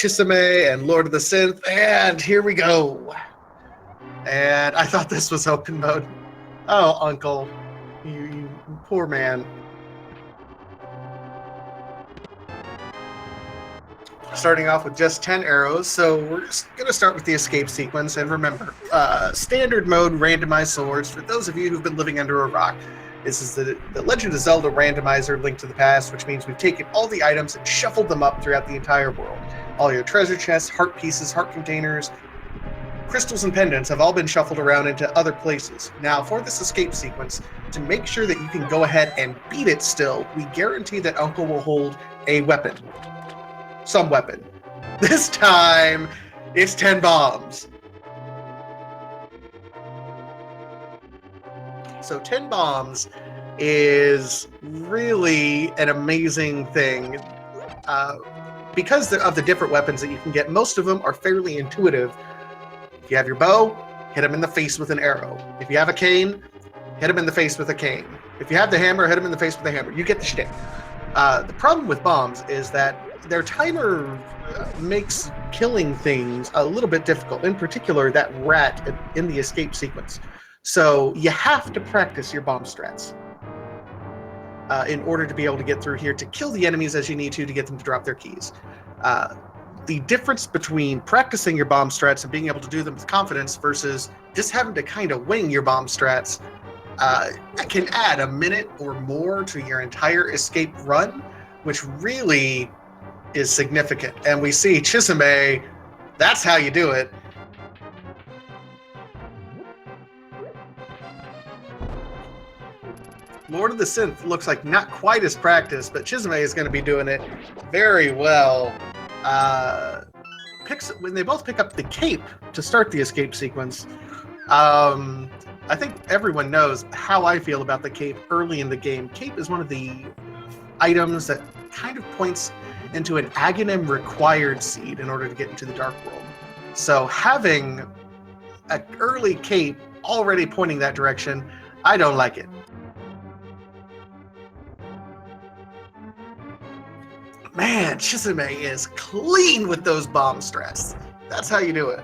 Chisame and Lord of the Synth, and here we go. And I thought this was open mode. Oh, Uncle, you poor man. Starting off with just 10 arrows, so we're just going to start with the escape sequence. And remember, standard mode randomized swords. For those of you who've been living under a rock, this is the Legend of Zelda Randomizer Link to the Past, which means we've taken all the items and shuffled them up throughout the entire world. All your treasure chests, heart pieces, heart containers, crystals, and pendants have all been shuffled around into other places. Now, for this escape sequence, to make sure that you can go ahead and beat it still, we guarantee that Uncle will hold a weapon. Some weapon. This time, it's 10 bombs. So 10 bombs is really an amazing thing. Because of the different weapons that you can get, most of them are fairly intuitive. If you have your bow, hit him in the face with an arrow. If you have a cane, hit him in the face with a cane. If you have the hammer, hit him in the face with a hammer. You get the shtick. The problem with bombs is that their timer makes killing things a little bit difficult, in particular that rat in the escape sequence. So you have to practice your bomb strats in order to be able to get through here to kill the enemies as you need to get them to drop their keys. The difference between practicing your bomb strats and being able to do them with confidence versus just having to kind of wing your bomb strats can add a minute or more to your entire escape run, which really is significant. And we see Chisame, that's how you do it. Lord of the Synth looks like not quite as practiced, but Chisame is going to be doing it very well. When they both pick up the cape to start the escape sequence, I think everyone knows how I feel about the cape early in the game. Cape is one of the items that kind of points into an Aghanim required seed in order to get into the Dark World. So having an early cape already pointing that direction, I don't like it. Man, Chisame is clean with those bomb strats. That's how you do it.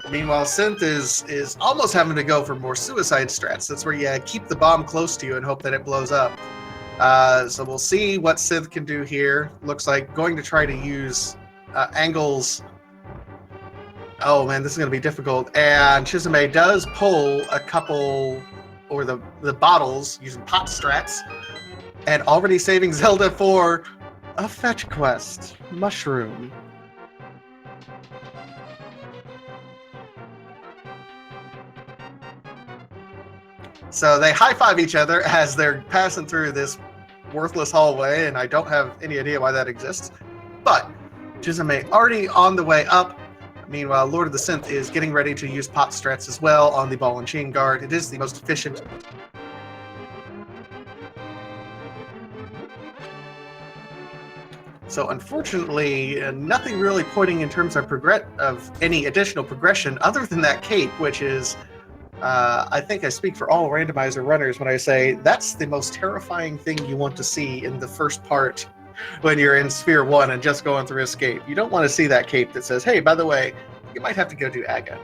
Meanwhile, Synth is almost having to go for more suicide strats. That's where you keep the bomb close to you and hope that it blows up. So we'll see what Synth can do here. Looks like going to try to use angles. Oh man, this is going to be difficult. And Chisame does pull a couple, or the bottles, using pot strats, and already saving Zelda for a fetch quest. Mushroom. So they high-five each other as they're passing through this worthless hallway, and I don't have any idea why that exists. But Chisame already on the way up. Meanwhile, Lord of the Synth is getting ready to use pot strats as well on the ball and chain guard. It is the most efficient. So unfortunately, nothing really pointing in terms of any additional progression other than that cape, which is, I think I speak for all randomizer runners when I say that's the most terrifying thing you want to see in the first part when you're in Sphere 1 and just going through escape. You don't want to see that cape that says, hey, by the way, you might have to go do Aga.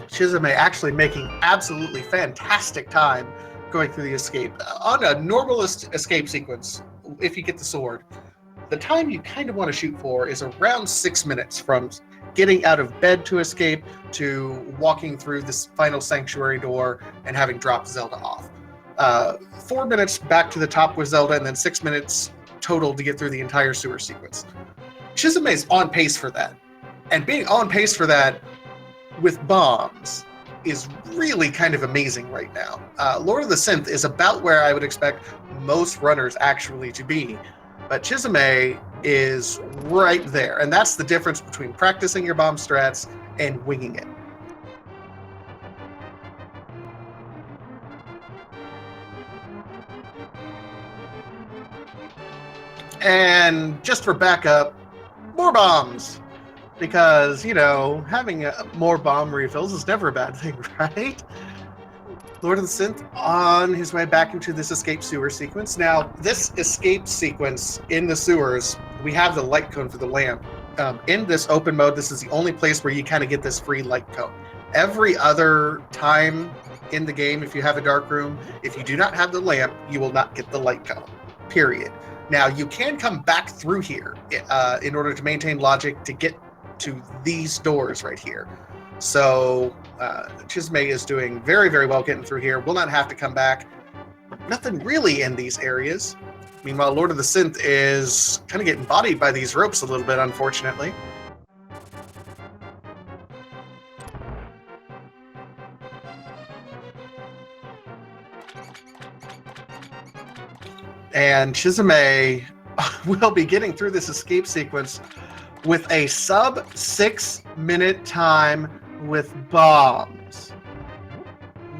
Chisame actually making absolutely fantastic time going through the escape. On a normalist escape sequence, if you get the sword, the time you kind of want to shoot for is around 6 minutes from getting out of bed to escape to walking through this final sanctuary door and having dropped Zelda off. 4 minutes back to the top with Zelda, and then 6 minutes total to get through the entire sewer sequence. Chisame is on pace for that. And being on pace for that with bombs is really kind of amazing right now. Lord of the Synth is about where I would expect most runners actually to be. But Chisame is right there. And that's the difference between practicing your bomb strats and winging it. And just for backup, more bombs. because, you know, having more bomb refills is never a bad thing, right? Lord of the Synth on his way back into this escape sewer sequence. Now, this escape sequence in the sewers, we have the light cone for the lamp. In this open mode, this is the only place where you kind of get this free light cone. Every other time in the game, if you have a dark room, if you do not have the lamp, you will not get the light cone, period. Now, you can come back through here in order to maintain logic to get to these doors right here. So Chisame is doing very, very well getting through here. Will not have to come back. Nothing really in these areas. Meanwhile, Lord of the Synth is kind of getting bodied by these ropes a little bit, unfortunately. And Chisame will be getting through this escape sequence with a sub 6 minute time with bombs.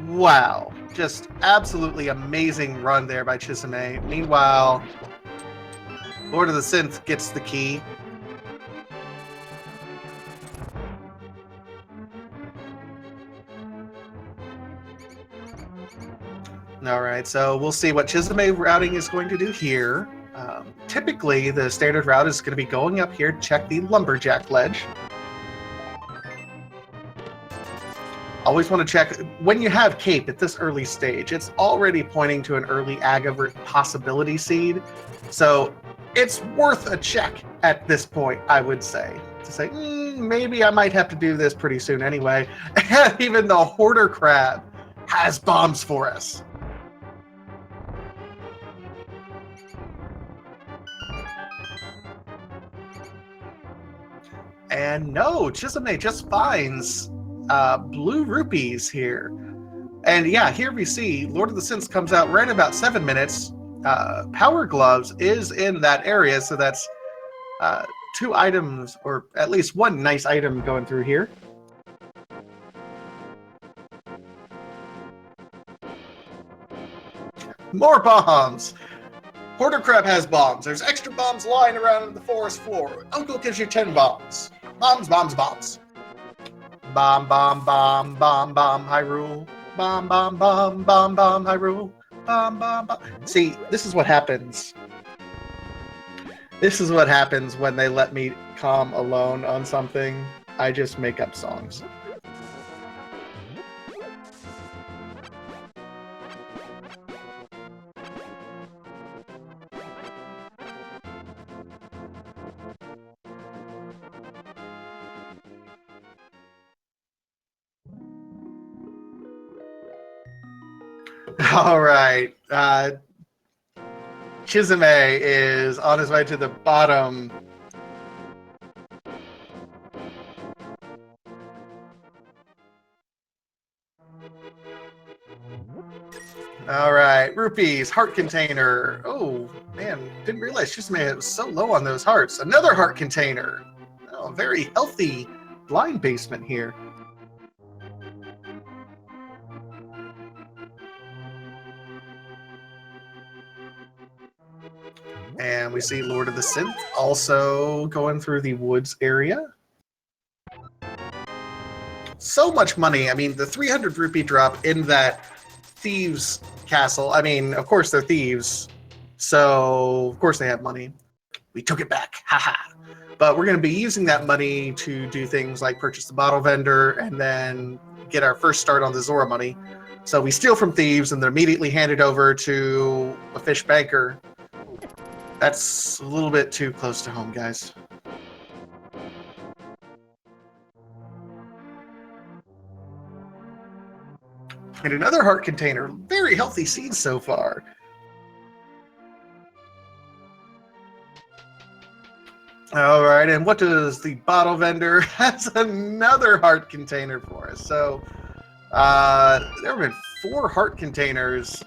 Wow. Just absolutely amazing run there by Chisame. Meanwhile, Lord of the Synth gets the key. All right, so we'll see what Chisame routing is going to do here. Typically, the standard route is going to be going up here to check the lumberjack ledge. Always want to check when you have Cape at this early stage. It's already pointing to an early Agavert possibility seed, so it's worth a check at this point, I would say. To say, maybe I might have to do this pretty soon anyway. And even the Hoarder Crab has bombs for us. And no, Chisame just finds blue rupees here. And yeah, here we see Lord of the Synth comes out right in about 7 minutes. Power Gloves is in that area, so that's 2 items, or at least 1 nice item going through here. More bombs! Hoarder Crab has bombs. There's extra bombs lying around the forest floor. Uncle gives you 10 bombs. Bombs, bombs, bombs. Bomb, bomb, bomb, bomb, bomb, Hyrule. Bomb, bomb, bomb, bomb, bomb, Hyrule. Bomb, bomb, bomb. See, this is what happens. This is what happens when they let me calm alone on something. I just make up songs. All right. Chisame is on his way to the bottom. All right, rupees, heart container. Oh, man, didn't realize Chisame was so low on those hearts. Another heart container. Oh, very healthy blind basement here. And we see Lord of the Synth also going through the woods area. So much money. I mean, the 300 rupee drop in that thieves castle. I mean, of course they're thieves, so of course they have money. We took it back. Haha. But we're going to be using that money to do things like purchase the bottle vendor and then get our first start on the Zora money. So we steal from thieves and they're immediately handed over to a fish banker. That's a little bit too close to home, guys. And another heart container. Very healthy seeds so far. All right, and what does the bottle vendor has another heart container for us? So there have been 4 heart containers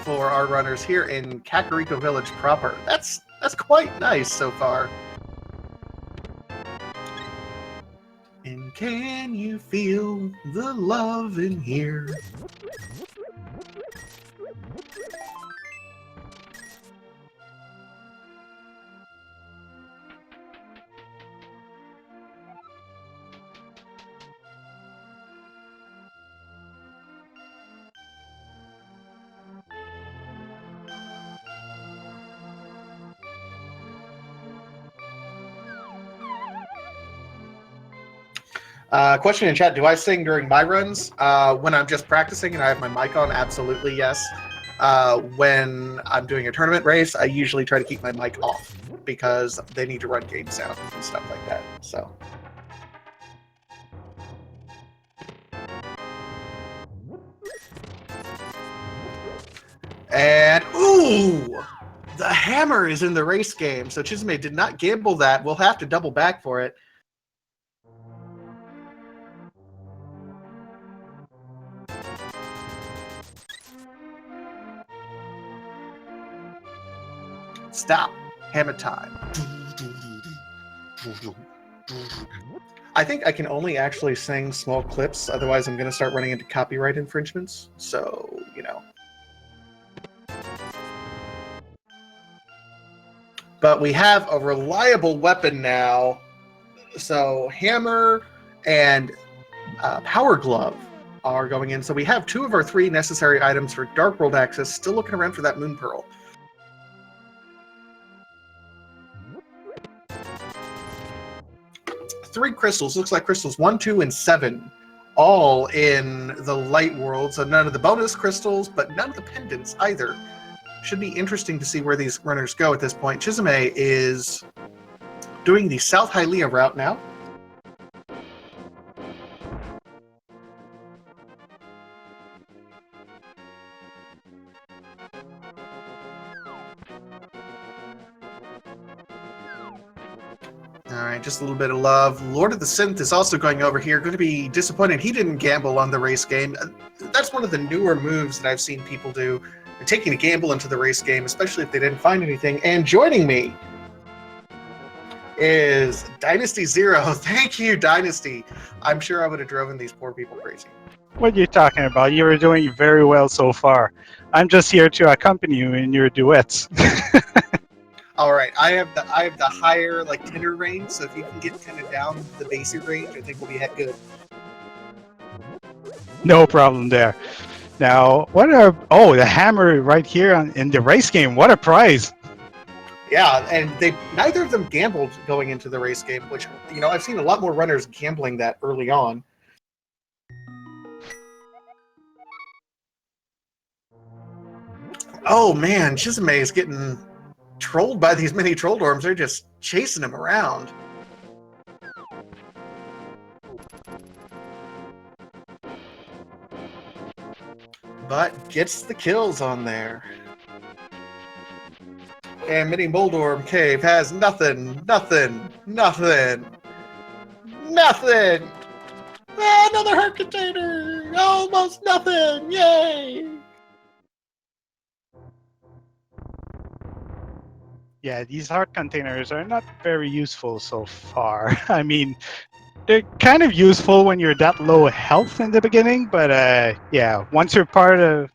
for our runners here in Kakariko Village proper. That's quite nice so far. And can you feel the love in here? Question in chat: do I sing during my runs? When I'm just practicing and I have my mic on, absolutely yes. When I'm doing a tournament race, I usually try to keep my mic off because they need to run game sound and stuff like that. So. And ooh, the hammer is in the race game. So Chisame did not gamble that. We'll have to double back for it. Stop. Hammer time. I think I can only actually sing small clips. Otherwise, I'm going to start running into copyright infringements. So, you know. But we have a reliable weapon now. So hammer and power glove are going in. So we have 2 of our 3 necessary items for Dark World access. Still looking around for that Moon Pearl. Three crystals. Looks like crystals 1, 2, and 7. All in the light world. So none of the bonus crystals, but none of the pendants either. Should be interesting to see where these runners go at this point. Chisame is doing the South Hylia route now. All right, just a little bit of love. Lord of the Synth is also going over here. Going to be disappointed he didn't gamble on the race game. That's one of the newer moves that I've seen people do. They're taking a gamble into the race game, especially if they didn't find anything. And joining me is Dynasty Zero. Thank you, Dynasty. I'm sure I would have driven these poor people crazy. What are you talking about? You were doing very well so far. I'm just here to accompany you in your duets. All right, I have the higher tenor range, so if you can get kind of down the basic range, I think we'll be good. No problem there. Now, the hammer right here in the race game. What a prize! Yeah, and neither of them gambled going into the race game, which I've seen a lot more runners gambling that early on. Oh man, Chisame is getting trolled by these mini troll dorms. They're just chasing him around. But gets the kills on there. And Mini Moldorm Cave has nothing. Another heart container! Almost nothing! Yay! Yeah, these heart containers are not very useful so far. I mean, they're kind of useful when you're that low health in the beginning, but yeah, once you're part of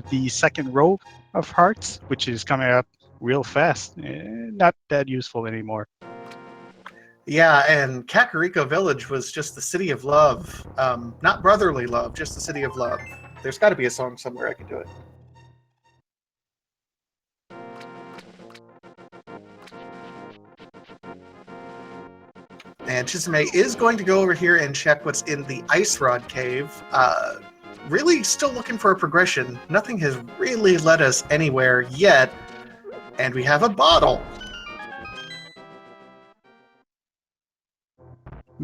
the second row of hearts, which is coming up real fast, not that useful anymore. Yeah, and Kakariko Village was just the city of love. Not brotherly love, just the city of love. There's got to be a song somewhere I can do it. And Chisame is going to go over here and check what's in the Ice Rod Cave. Really still looking for a progression. Nothing has really led us anywhere yet. And we have a bottle.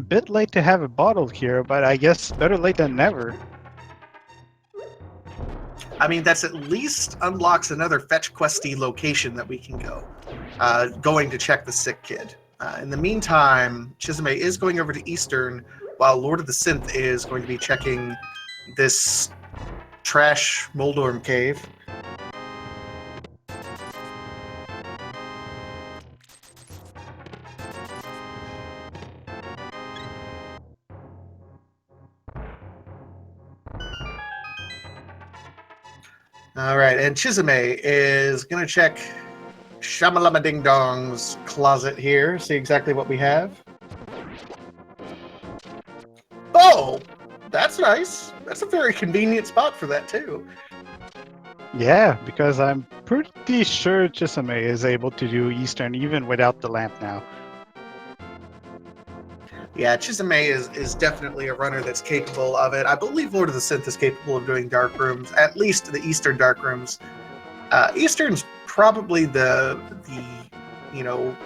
Bit late to have a bottle here, but I guess better late than never. I mean, that's at least unlocks another fetch questy location that we can go. Going to check the sick kid. In the meantime, Chisame is going over to Eastern, while Lord of the Synth is going to be checking this trash Moldorm cave. All right, and Chisame is going to check Shamalama Ding Dong's closet here, see exactly what we have. Oh, that's nice. That's a very convenient spot for that, too. Yeah, because I'm pretty sure Chisame is able to do Eastern even without the lamp now. Yeah, Chisame is definitely a runner that's capable of it. I believe Lord of the Synth is capable of doing dark rooms, at least the Eastern dark rooms. Eastern's probably the you know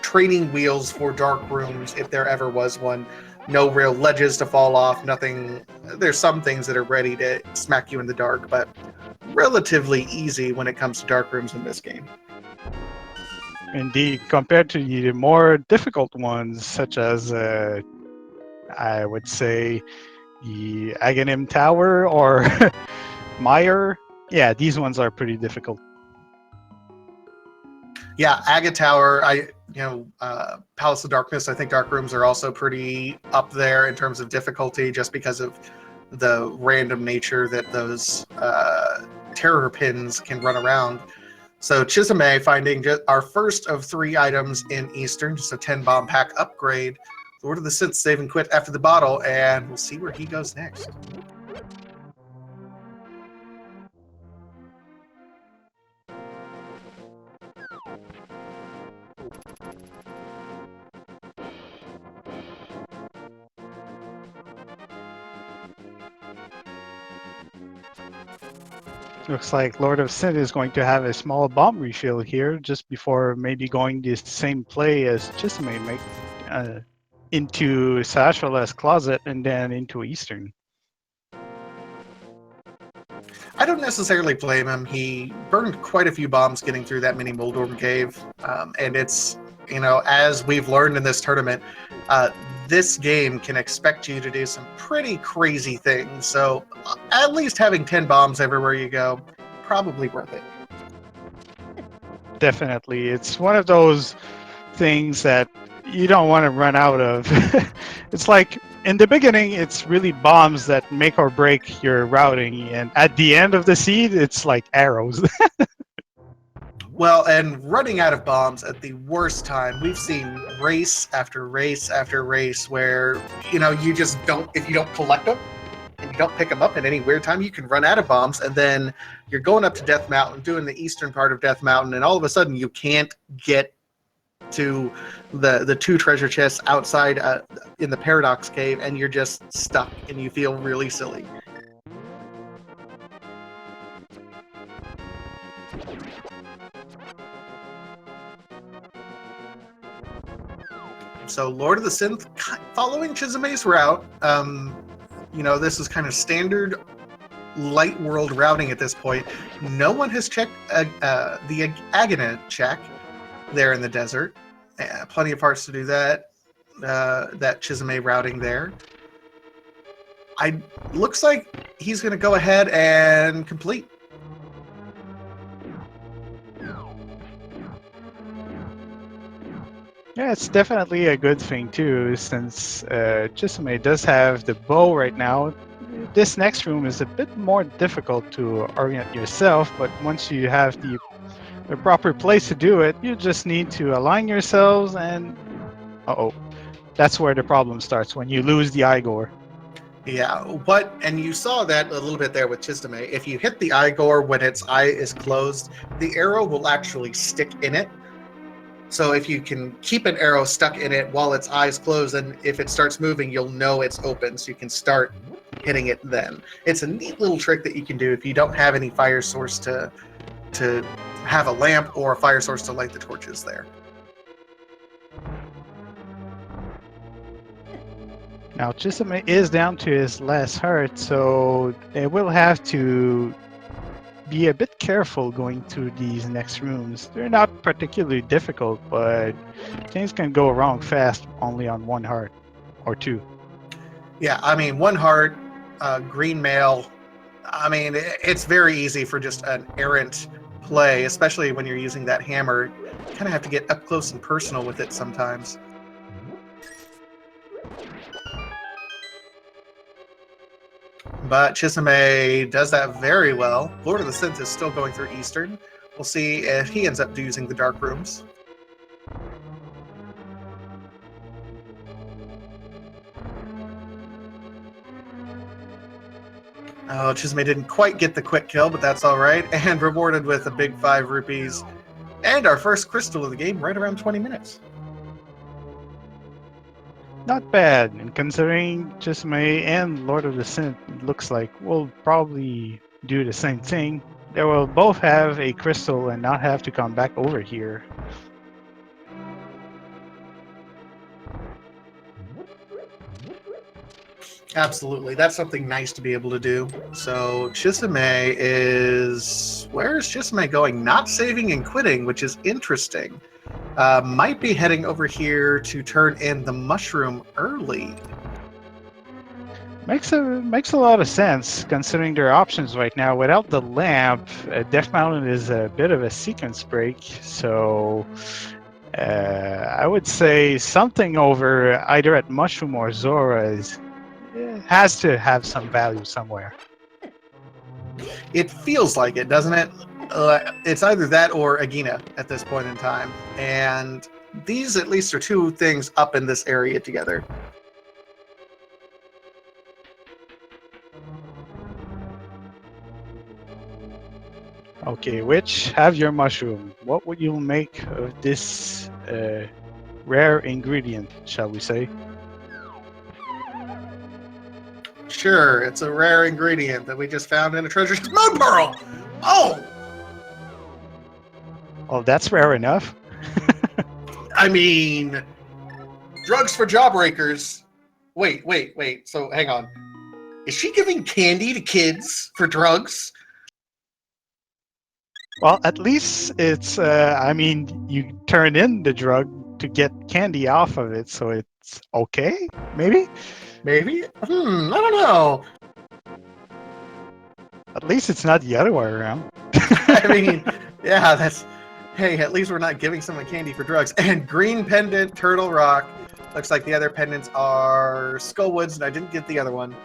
training wheels for dark rooms if there ever was one. No real ledges to fall off, nothing. There's some things that are ready to smack you in the dark, but relatively easy when it comes to dark rooms in this game. Indeed, compared to the more difficult ones, such as I would say the Aghanim Tower or Meyer. Yeah, these ones are pretty difficult. Yeah, Aga Tower, Palace of Darkness, I think dark rooms are also pretty up there in terms of difficulty just because of the random nature that those terror pins can run around. So Chisame finding our first of 3 items in Eastern, just a 10 bomb pack upgrade. Lord of the Synth save and quit after the bottle, and we'll see where he goes next. Looks like Lord of Synth is going to have a small bomb refill here just before maybe going the same play as Chisame make into Sashala's closet and then into Eastern. I don't necessarily blame him. He burned quite a few bombs getting through that mini Moldorm cave. And it's, as we've learned in this tournament, this game can expect you to do some pretty crazy things. So at least having 10 bombs everywhere you go, probably worth it. Definitely. It's one of those things that you don't want to run out of. It's like in the beginning, it's really bombs that make or break your routing. And at the end of the seed, it's like arrows. Well, and running out of bombs at the worst time, we've seen race after race after race where, you just don't, if you don't collect them and you don't pick them up at any weird time, you can run out of bombs. And then you're going up to Death Mountain, doing the eastern part of Death Mountain, and all of a sudden you can't get to the 2 treasure chests outside in the Paradox Cave, and you're just stuck and you feel really silly. So Lord of the Synth, following Chisame's route, this is kind of standard light world routing at this point. No one has checked the Aghanim check there in the desert. Plenty of parts to do that. That Chisame routing there. Looks like he's going to go ahead and complete. Yeah, it's definitely a good thing too, since Chisame does have the bow right now. This next room is a bit more difficult to orient yourself, but once you have the proper place to do it, you just need to align yourselves and... Uh-oh. That's where the problem starts, when you lose the Igor. Yeah, and you saw that a little bit there with Chisame. If you hit the Igor when its eye is closed, the arrow will actually stick in it. So if you can keep an arrow stuck in it while its eyes close, and if it starts moving, you'll know it's open, so you can start hitting it then. It's a neat little trick that you can do if you don't have any fire source to have a lamp or a fire source to light the torches there. Now Chisame is down to his last heart, so they will have to be a bit careful going through these next rooms. They're not particularly difficult, but things can go wrong fast only on 1 heart or 2. Yeah, 1 heart, green mail. It's very easy for just an errant play, especially when you're using that hammer. You kind of have to get up close and personal with it sometimes. But Chisame does that very well. Lord of the Synth is still going through Eastern. We'll see if he ends up using the dark rooms. Oh, Chisame didn't quite get the quick kill, but that's all right. And rewarded with a big 5 rupees. And our first crystal of the game right around 20 minutes. Not bad, and considering Chisame and Lord of the Synth looks like we'll probably do the same thing. They will both have a crystal and not have to come back over here. Absolutely. That's something nice to be able to do. So Chisame is... Where is Chisame going? Not saving and quitting, which is interesting. Might be heading over here to turn in the mushroom early. Makes a lot of sense considering their options right now. Without the lamp, Death Mountain is a bit of a sequence break, so I would say something over either at Mushroom or Zora has to have some value somewhere. It feels like it, doesn't it? It's either that or Agina at this point in time. And these at least are two things up in this area together. Okay, Witch, have your mushroom. What would you make of this rare ingredient, shall we say? Sure, it's a rare ingredient that we just found in a treasure moon pearl. Oh, Oh, that's rare enough. I mean, drugs for jawbreakers. Wait. So hang on. Is she giving candy to kids for drugs? Well, at least it's, I mean, you turn in the drug to get candy off of it, so it's okay, maybe? Maybe? I don't know. At least it's not the other way around. I mean, yeah, that's... Hey, at least we're not giving someone candy for drugs. And green pendant, turtle rock. Looks like the other pendants are Skullwoods, and I didn't get the other one.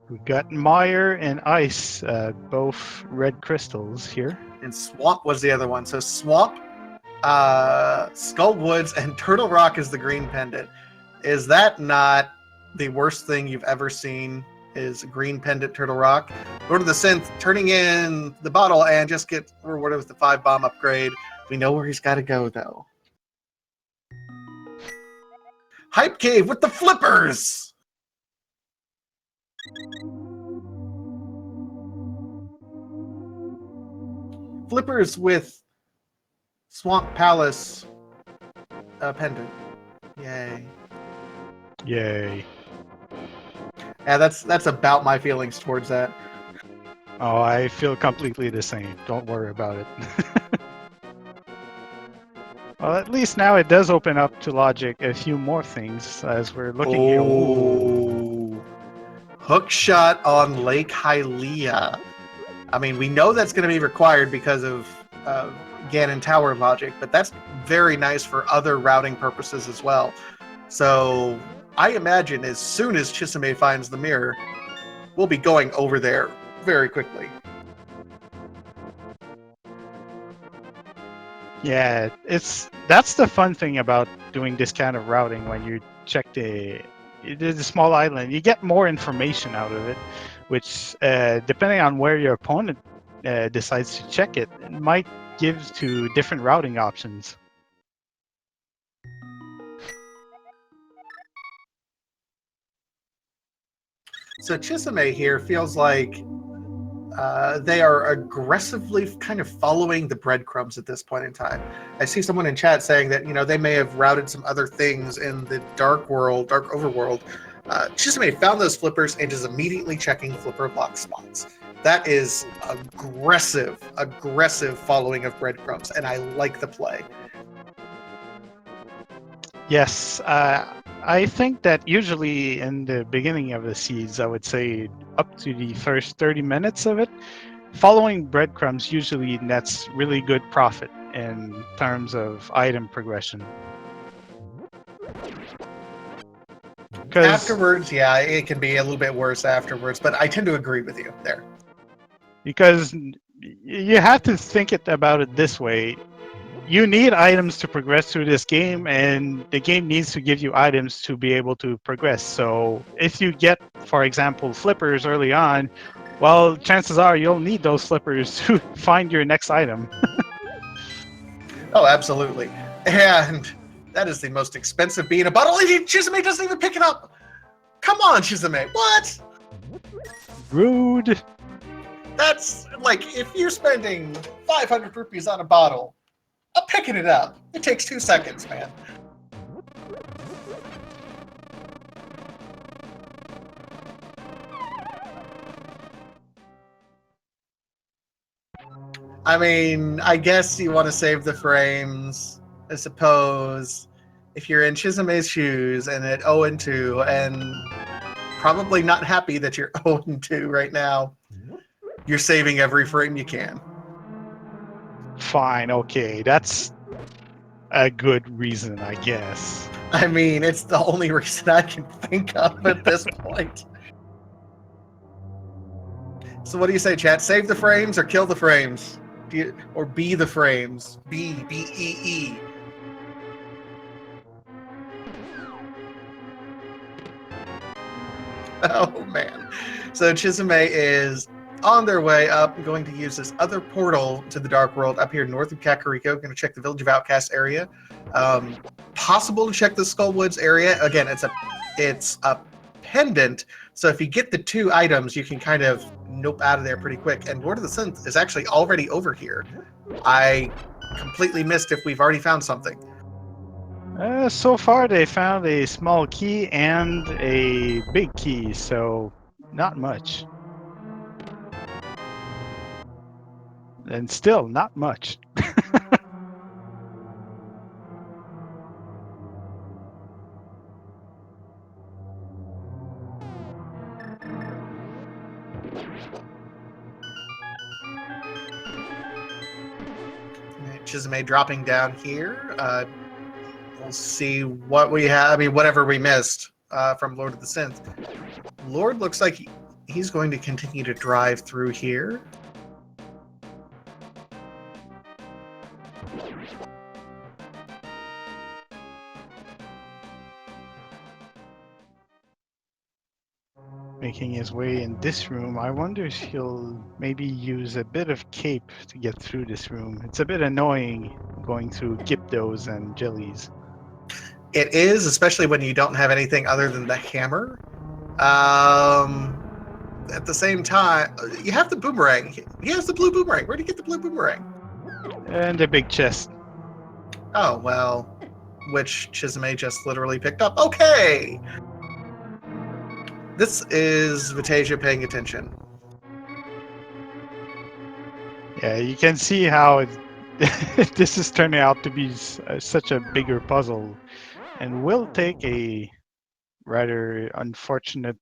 We got Mire and Ice, both red crystals here. And Swamp was the other one. So Swamp, Skullwoods, and Turtle Rock is the green pendant. Is that not the worst thing you've ever seen? Is green pendant Turtle Rock? Lord of the Synth turning in the bottle and just get rewarded with the 5 bomb upgrade. We know where he's got to go, though. Hype Cave with the flippers! Flippers with Swamp Palace pendant. Yay. Yay. Yeah, that's about my feelings towards that. Oh, I feel completely the same. Don't worry about it. Well, at least now it does open up to logic a few more things as we're looking here. Ooh. Hook shot on Lake Hylia. I mean, we know that's going to be required because of Ganon Tower logic, but that's very nice for other routing purposes as well. So I imagine as soon as Chisame finds the mirror, we'll be going over there very quickly. Yeah, that's the fun thing about doing this kind of routing when you check the small island. You get more information out of it, which depending on where your opponent decides to check it, it might give to different routing options. So Chisame here feels like they are aggressively kind of following the breadcrumbs at this point in time. I see someone in chat saying that, you know, they may have routed some other things in the dark overworld. Chisame found those flippers and is immediately checking flipper lock spots. That is aggressive following of breadcrumbs, and I like the play. Yes, I think that usually in the beginning of the seeds, I would say up to the first 30 minutes of it, following breadcrumbs usually nets really good profit in terms of item progression. Afterwards, yeah, it can be a little bit worse afterwards, but I tend to agree with you there. Because you have to think about it this way. You need items to progress through this game, and the game needs to give you items to be able to progress. So if you get, for example, flippers early on, well, chances are you'll need those flippers to find your next item. Oh, absolutely. And That is the most expensive bee in a bottle. Chisame doesn't even pick it up. Come on, Chisame. What? Rude. That's like if you're spending 500 rupees on a bottle, I'm picking it up. It takes 2 seconds, man. I mean, I guess you want to save the frames. I suppose if you're in Chisame's shoes and at 0-2 and probably not happy that you're 0-2 right now, you're saving every frame you can. Fine, okay, that's a good reason, I guess. I mean, it's the only reason I can think of at this point. So what do you say, chat? Save the frames or kill the frames? Or be the frames? B-E-E. Oh, man. So Chisame is on their way up, going to use this other portal to the Dark World up here north of Kakariko. Going to check the Village of Outcasts area. Possible to check the Skullwoods area. Again, it's a pendant, so if you get the 2 items, you can kind of nope out of there pretty quick. And Lord of the Synth is actually already over here. I completely missed if we've already found something. So far, they found a small key and a big key, so not much. And still, not much. Chisame dropping down here. We'll see what we have. I mean, whatever we missed from Lord of the Synth. Lord looks like he's going to continue to drive through here. Making his way in this room, I wonder if he'll maybe use a bit of cape to get through this room. It's a bit annoying going through Gyptos and jellies. It is, especially when you don't have anything other than the hammer. At the same time, you have the boomerang. He has the blue boomerang. Where did he get the blue boomerang? And a big chest. Oh, well, which Chisame just literally picked up. Okay! This is Vitasia paying attention. Yeah, you can see how this is turning out to be such a bigger puzzle, and will take a rather unfortunate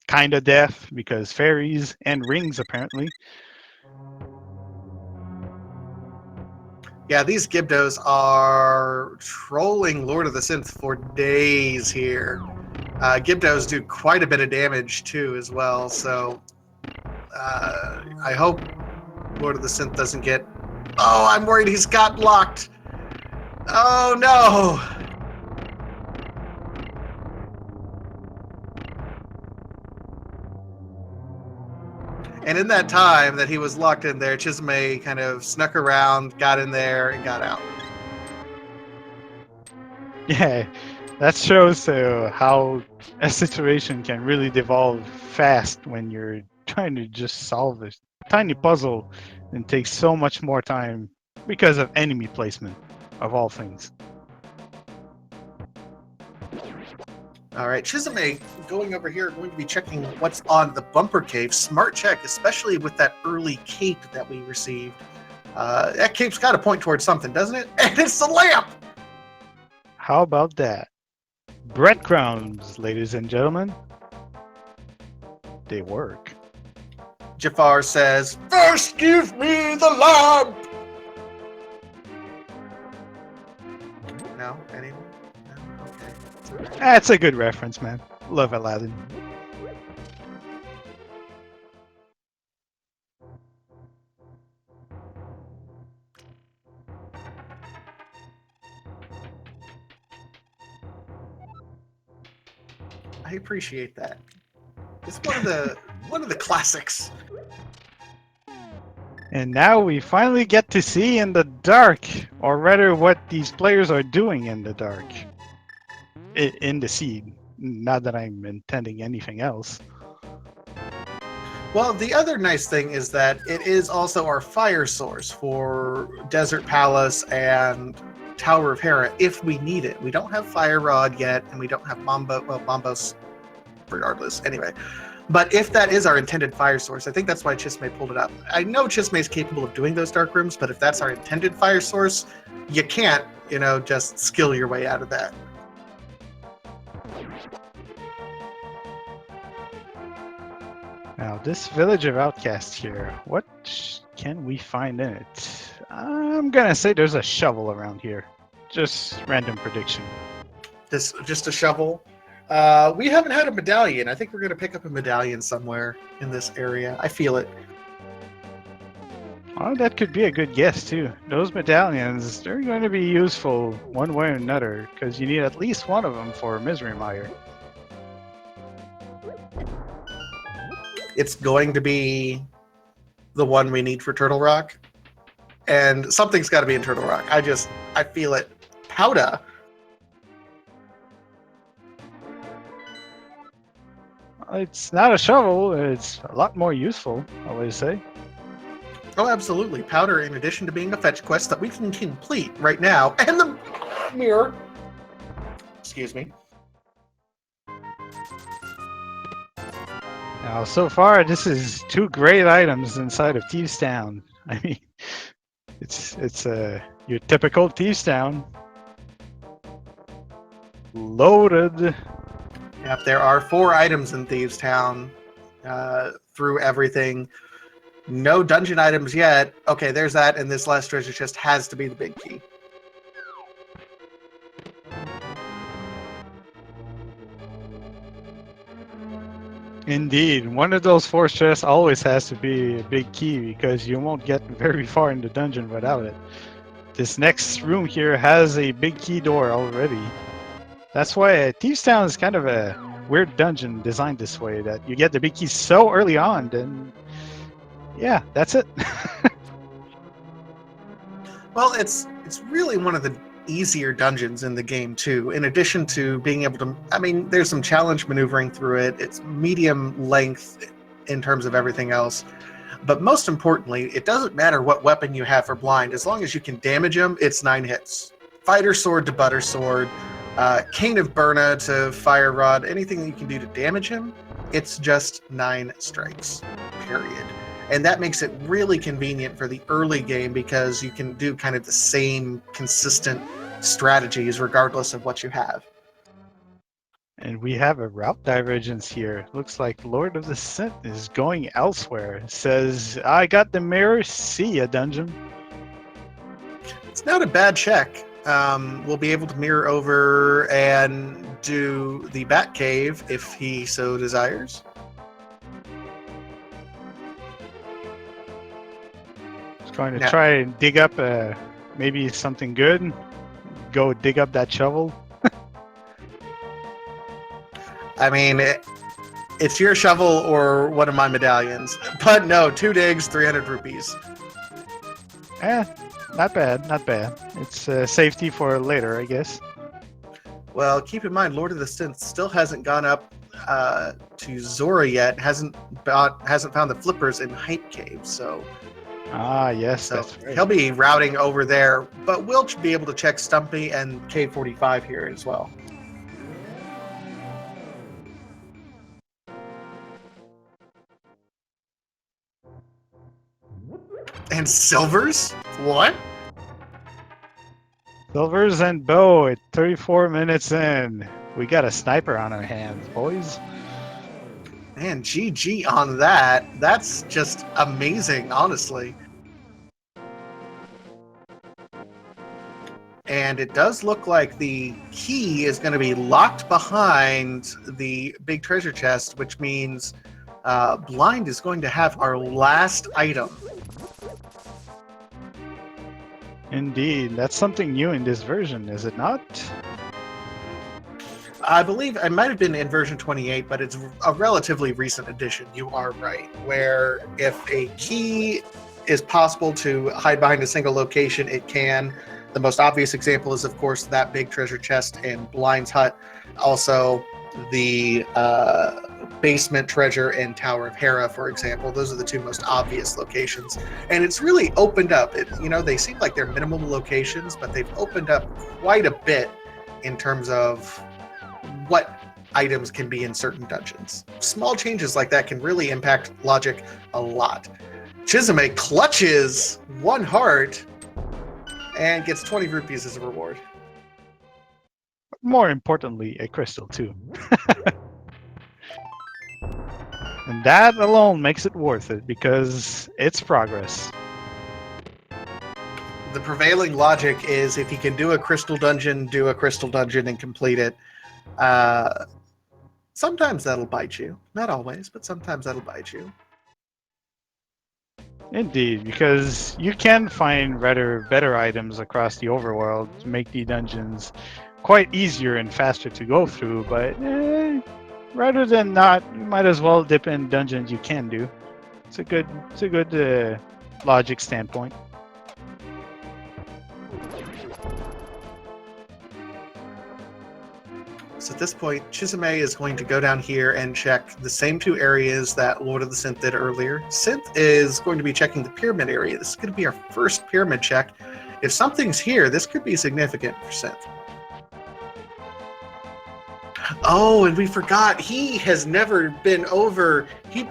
kind of death because fairies and rings apparently. Yeah, these Gibdos are trolling Lord of the Synth for days here. Gibdos do quite a bit of damage too as well, so I hope Lord of the Synth doesn't get... Oh, I'm worried he's got locked. Oh, no. And in that time that he was locked in there, Chisame kind of snuck around, got in there, and got out. Yeah, that shows how a situation can really devolve fast when you're trying to just solve a tiny puzzle and takes so much more time because of enemy placement, of all things. All right, Chisame going over here, going to be checking what's on the bumper cave. Smart check, especially with that early cape that we received. That cape's got to point towards something, doesn't it? And it's the lamp! How about that? Breadcrumbs, ladies and gentlemen. They work. Jafar says, "First give me the lamp!" No? Anyone? No? Okay. That's a good reference, man. Love Aladdin. I appreciate that. It's one of the classics. And now we finally get to see in the dark, or rather what these players are doing in the dark. In the seed. Not that I'm intending anything else. Well, the other nice thing is that it is also our fire source for Desert Palace and Tower of Hera if we need it. We don't have Fire Rod yet, and we don't have Bombos regardless. Anyway, but if that is our intended fire source, I think that's why Chisame pulled it up. I know Chisame is capable of doing those dark rooms, but if that's our intended fire source, you can't, just skill your way out of that. Now, this village of outcasts here, what can we find in it? I'm gonna say there's a shovel around here. Just random prediction. This just a shovel. We haven't had a medallion. I think we're going to pick up a medallion somewhere in this area. I feel it. Oh, that could be a good guess, too. Those medallions, they're going to be useful one way or another, because you need at least one of them for Misery Mire. It's going to be the one we need for Turtle Rock. And something's got to be in Turtle Rock. I feel it. Powder. It's not a shovel, it's a lot more useful, I would say. Oh, absolutely. Powder, in addition to being a fetch quest that we can complete right now. And the mirror. Excuse me. Now, so far, this is two great items inside of Thieves Town. I mean, it's your typical Thieves Town. Loaded. Yep, there are 4 items in Thieves Town through everything. No dungeon items yet. Okay, there's that, and this last treasure chest has to be the big key. Indeed, one of those 4 chests always has to be a big key because you won't get very far in the dungeon without it. This next room here has a big key door already. That's why Thieves Town is kind of a weird dungeon designed this way, that you get the big key so early on, and yeah, that's it. Well, it's really one of the easier dungeons in the game too. In addition to being able to, there's some challenge maneuvering through it. It's medium length in terms of everything else. But most importantly, it doesn't matter what weapon you have for blind. As long as you can damage them, it's 9 hits. Fighter sword to butter sword, Cane of Burna to fire rod, anything that you can do to damage him, it's just 9 strikes, period. And that makes it really convenient for the early game because you can do kind of the same consistent strategies regardless of what you have. And we have a route divergence here. Looks like Lord of the Synth is going elsewhere. Says, I got the mirror, see ya, dungeon. It's not a bad check. We'll be able to mirror over and do the Bat Cave if he so desires. Going to try and dig up maybe something good. Go dig up that shovel. It's your shovel or one of my medallions. But no, 2 digs, 300 rupees. Not bad, not bad. It's safety for later, I guess. Well, keep in mind, Lord of the Synth still hasn't gone up to Zora yet. Hasn't found the flippers in Hype Cave, so. Ah, yes, So that's right. he'll be routing over there, but we'll be able to check Stumpy and K45 here as well. And Silvers? What? Silvers and bow at 34 minutes in. We got a sniper on our hands, boys. Man, GG on that. That's just amazing, honestly. And it does look like the key is going to be locked behind the big treasure chest, which means Blind is going to have our last item. Indeed, that's something new in this version, is it not? I believe it might have been in version 28, but it's a relatively recent addition. You are right. Where if a key is possible to hide behind a single location, it can. The most obvious example is, of course, that big treasure chest in Blind's hut. Also, the basement treasure in Tower of Hera, for example. Those are the two most obvious locations. And it's really opened up. They seem like they're minimal locations, but they've opened up quite a bit in terms of what items can be in certain dungeons. Small changes like that can really impact logic a lot. Chisame clutches 1 heart and gets 20 rupees as a reward. More importantly, a crystal too. And that alone makes it worth it because it's progress. The prevailing logic is if you can do a crystal dungeon and complete it. Sometimes that'll bite you. Not always, but sometimes that'll bite you. Indeed, because you can find better items across the overworld to make the dungeons quite easier and faster to go through, but rather than not, you might as well dip in dungeons you can do. It's a good logic standpoint. So at this point, Chisame is going to go down here and check the same 2 areas that Lord of the Synth did earlier. Synth is going to be checking the pyramid area. This is going to be our first pyramid check. If something's here, this could be significant for Synth. Oh, and we forgot, he has never been over.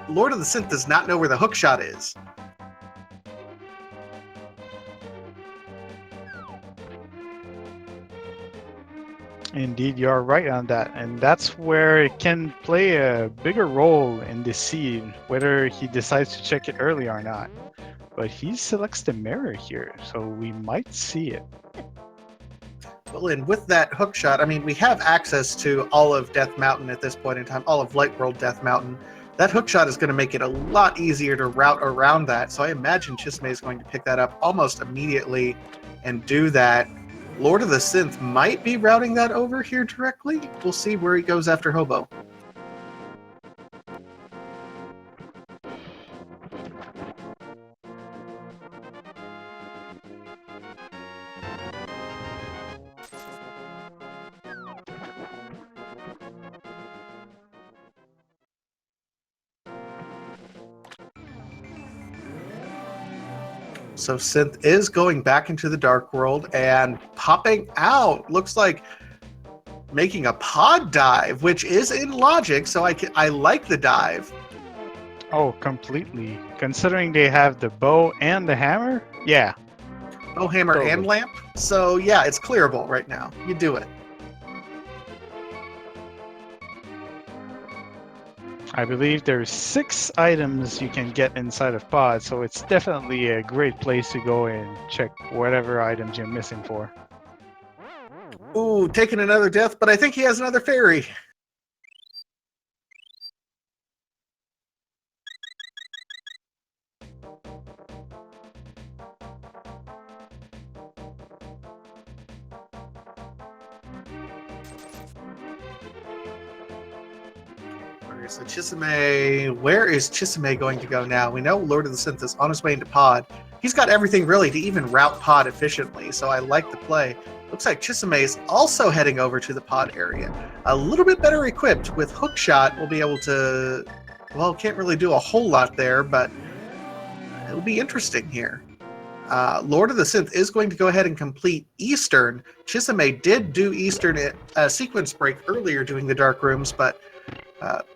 Lord of the Synth does not know where the hookshot is. Indeed, you're right on that, and that's where it can play a bigger role in the scene, whether he decides to check it early or not. But he selects the mirror here, so we might see it. Well, and with that hookshot, I mean, we have access to all of Death Mountain at this point in time, all of Light World Death Mountain. That hookshot is going to make it a lot easier to route around that, so I imagine Chisame is going to pick that up almost immediately and do that. Lord of the Synth might be routing that over here directly. We'll see where he goes after Hobo. So Synth is going back into the Dark World and popping out. Looks like making a pod dive, which is in logic, so I like the dive. Oh, completely. Considering they have the bow and the hammer, yeah. Bow, hammer, Totally. and lamp. So yeah, it's clearable right now. You do it. I believe there's 6 items you can get inside of pod, so it's definitely a great place to go and check whatever items you're missing for. Ooh, taking another death, but I think he has another fairy. So Chisame, where is Chisame going to go now? We know Lord of the Synth is on his way into pod. He's got everything really to even route pod efficiently, so I like the play. Looks like Chisame is also heading over to the pod area. A little bit better equipped with Hookshot. We'll be able to, well, can't really do a whole lot there, but it'll be interesting here. Lord of the Synth is going to go ahead and complete Eastern. Chisame did do Eastern sequence break earlier doing the Dark Rooms, but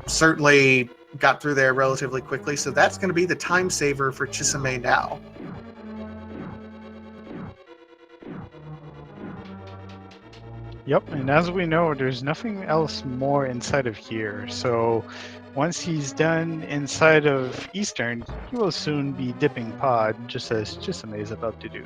certainly got through there relatively quickly, so that's going to be the time saver for Chisame now. Yep, and as we know, there's nothing else more inside of here, so once he's done inside of Eastern, he will soon be dipping pod, just as Chisame is about to do.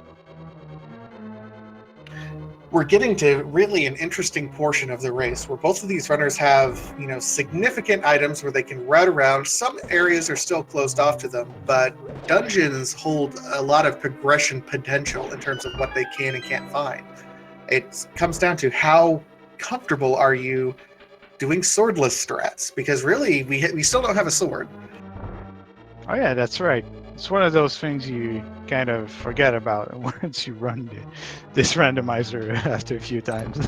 We're getting to really an interesting portion of the race where both of these runners have, significant items where they can route around. Some areas are still closed off to them, but dungeons hold a lot of progression potential in terms of what they can and can't find. It comes down to how comfortable are you doing swordless strats, because really we still don't have a sword. Oh yeah, that's right. It's one of those things you kind of forget about once you run this randomizer after a few times.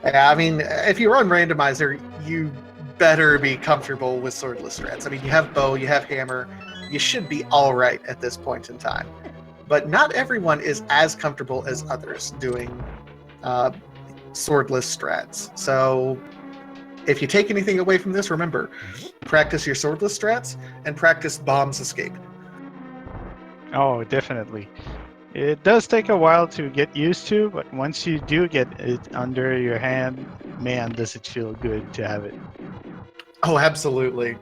Yeah, I mean, if you run Randomizer, you better be comfortable with swordless threats. I mean, you have bow, you have hammer, you should be all right at this point in time. But not everyone is as comfortable as others doing swordless strats. So if you take anything away from this, remember, practice your swordless strats and practice bombs escape. Oh, definitely. It does take a while to get used to, but once you do get it under your hand, man, does it feel good to have it. Oh, absolutely.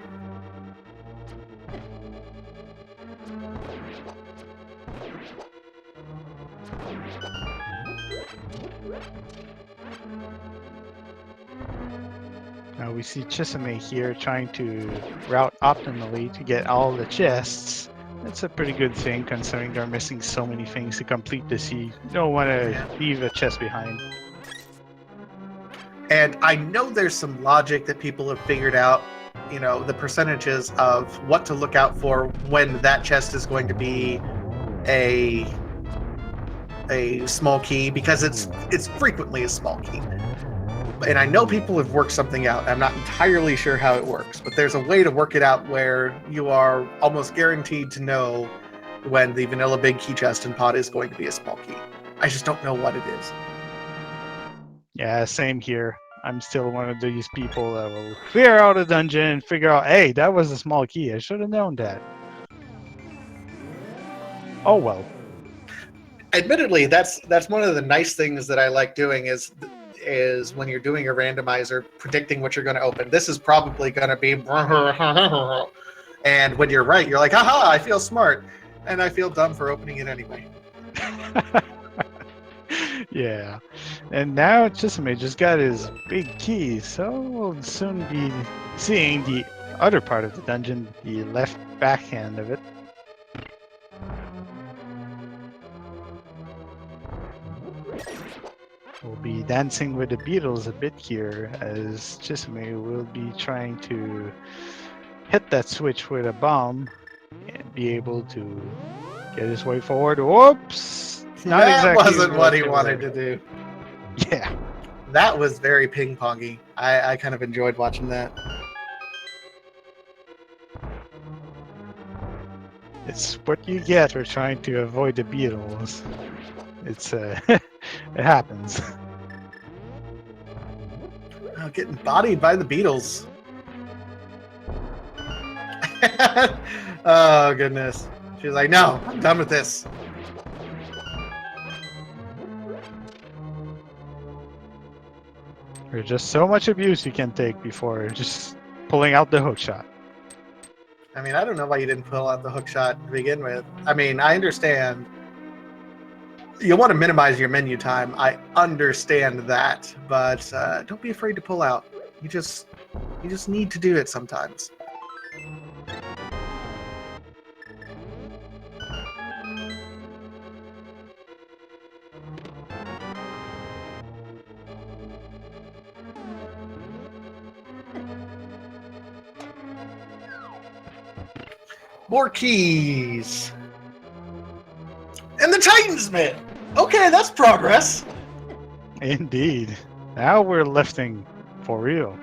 Now we see Chisame here trying to route optimally to get all the chests. That's a pretty good thing considering they're missing so many things to complete the sea. You don't want to leave a chest behind. And I know there's some logic that people have figured out, you know, the percentages of what to look out for when that chest is going to be a small key, because it's frequently a small key. And I know people have worked something out. I'm not entirely sure how it works, but there's a way to work it out where you are almost guaranteed to know when the vanilla big key chest and pod is going to be a small key. I just don't know what it is. Yeah, same here. I'm still one of these people that will clear out a dungeon and figure out, hey, that was a small key. I should have known that. Oh well. Admittedly, that's one of the nice things that I like doing is when you're doing a randomizer, predicting what you're going to open. This is probably going to be, and when you're right, you're like, haha, I feel smart, and I feel dumb for opening it anyway. Yeah. And now Chisame just got his big key, so we'll soon be seeing the other part of the dungeon, the left backhand of it. We'll be dancing with the Beatles a bit here, as Chisame will be trying to hit that switch with a bomb and be able to get his way forward. Whoops! Not That exactly wasn't what he wanted to do. Yeah. That was very ping-pongy. I kind of enjoyed watching that. It's what you get for trying to avoid the Beatles. It's it happens. Oh, getting bodied by the Beatles. Oh, goodness. She's like, no, I'm done with this. There's just so much abuse you can take before just pulling out the hook shot. I mean, I don't know why you didn't pull out the hook shot to begin with. I mean, I understand. You want to minimize your menu time. I understand that, but don't be afraid to pull out. You just need to do it sometimes. More keys. And the Titan's Smith. Okay, that's progress. Indeed. Now we're lifting for real.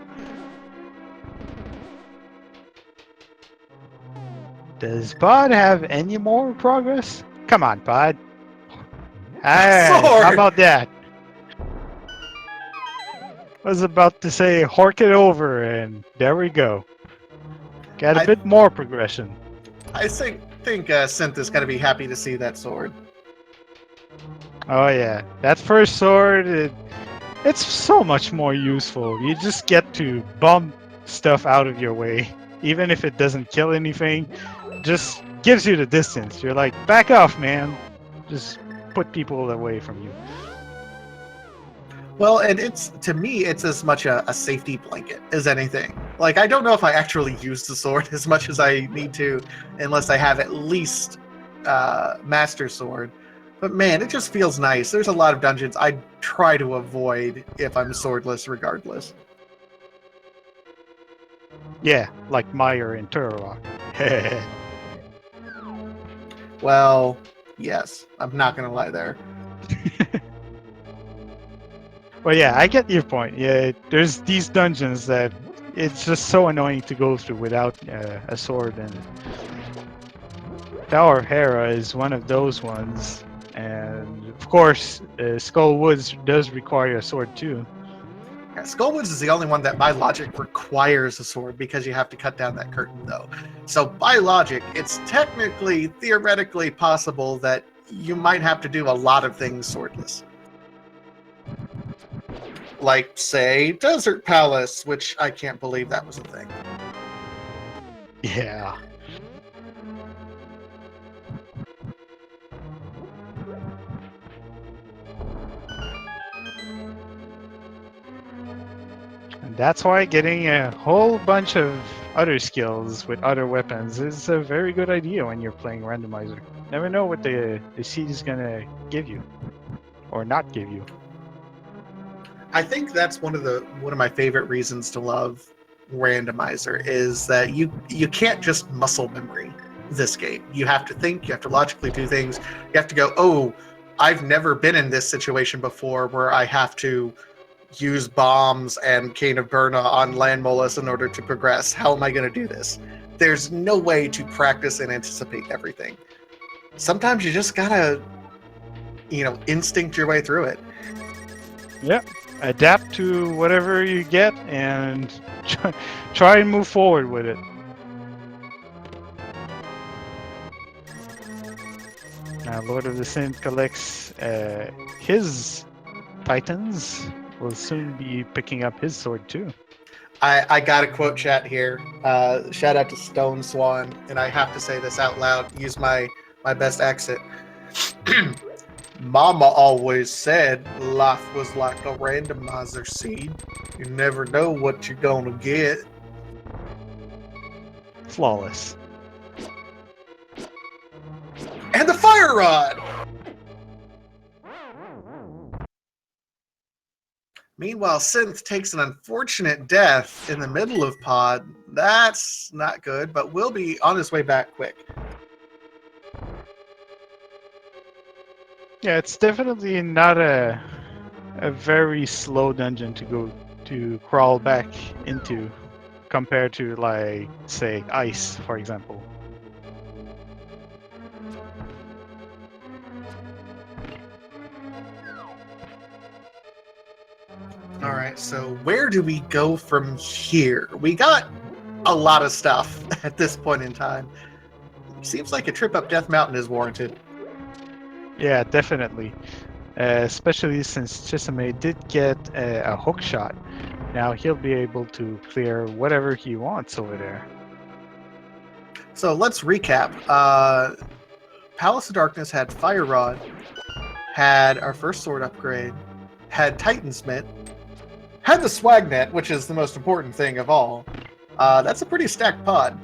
Does Pod have any more progress? Come on, Pod. Hey, how about that? I was about to say hork it over, and there we go. Got a bit more progression. I think Synth is going to be happy to see that sword. Oh yeah, that first sword, it's so much more useful. You just get to bump stuff out of your way. Even if it doesn't kill anything, just gives you the distance. You're like, back off, man. Just put people away from you. Well, and to me, it's as much a safety blanket as anything. Like, I don't know if I actually use the sword as much as I need to, unless I have at least Master Sword. But man, it just feels nice. There's a lot of dungeons I try to avoid if I'm swordless regardless. Yeah, like Meyer in Turok. Well, yes, I'm not gonna lie there. Well, yeah, I get your point. Yeah, there's these dungeons that it's just so annoying to go through without a sword, and Tower of Hera is one of those ones. And of course, Skull Woods does require a sword too. Yeah, Skullwoods is the only one that by logic requires a sword because you have to cut down that curtain, though. So by logic, it's technically, theoretically possible that you might have to do a lot of things swordless. Like, say, Desert Palace, which I can't believe that was a thing. Yeah. And that's why getting a whole bunch of other skills with other weapons is a very good idea when you're playing Randomizer. Never know what the seed is gonna give you, or not give you. I think that's one of my favorite reasons to love Randomizer is that you can't just muscle memory this game. You have to think, you have to logically do things. You have to go, oh, I've never been in this situation before where I have to use bombs and Cane of Burna on Land Molus in order to progress. How am I going to do this? There's no way to practice and anticipate everything. Sometimes you just gotta, instinct your way through it. Yep. Adapt to whatever you get and try and move forward with it. Now, Lord of the Synth collects his titans. Will soon be picking up his sword too. I got a quote chat here. Shout out to Stone Swan, and I have to say this out loud. Use my best accent. Mama always said life was like a randomizer seed. You never know what you're gonna get. Flawless. And the fire rod! Meanwhile, Synth takes an unfortunate death in the middle of pod. That's not good, but will be on his way back quick. Yeah, it's definitely not a very slow dungeon to crawl back into compared to, like, say, Ice, for example. All right, so where do we go from here? We got a lot of stuff at this point in time. Seems like a trip up Death Mountain is warranted. Yeah, definitely. Especially since Chisame did get a hook shot. Now he'll be able to clear whatever he wants over there. So let's recap. Palace of Darkness had Fire Rod, had our first sword upgrade, had Titansmith, had the Swagnet, which is the most important thing of all. That's a pretty stacked pod.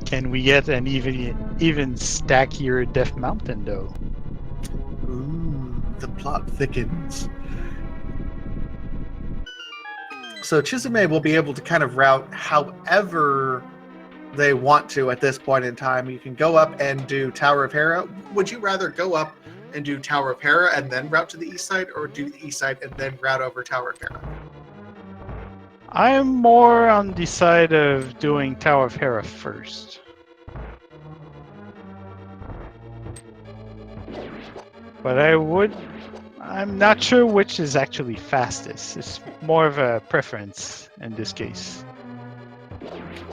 Can we get an even stackier Death Mountain though? Ooh, the plot thickens. So Chisame will be able to kind of route however they want to at this point in time. You can go up and do Tower of Hera. Would you rather go up and do Tower of Hera and then route to the east side, or do the east side and then route over Tower of Hera? I am more on the side of doing Tower of Hera first. But I'm not sure which is actually fastest. It's more of a preference in this case.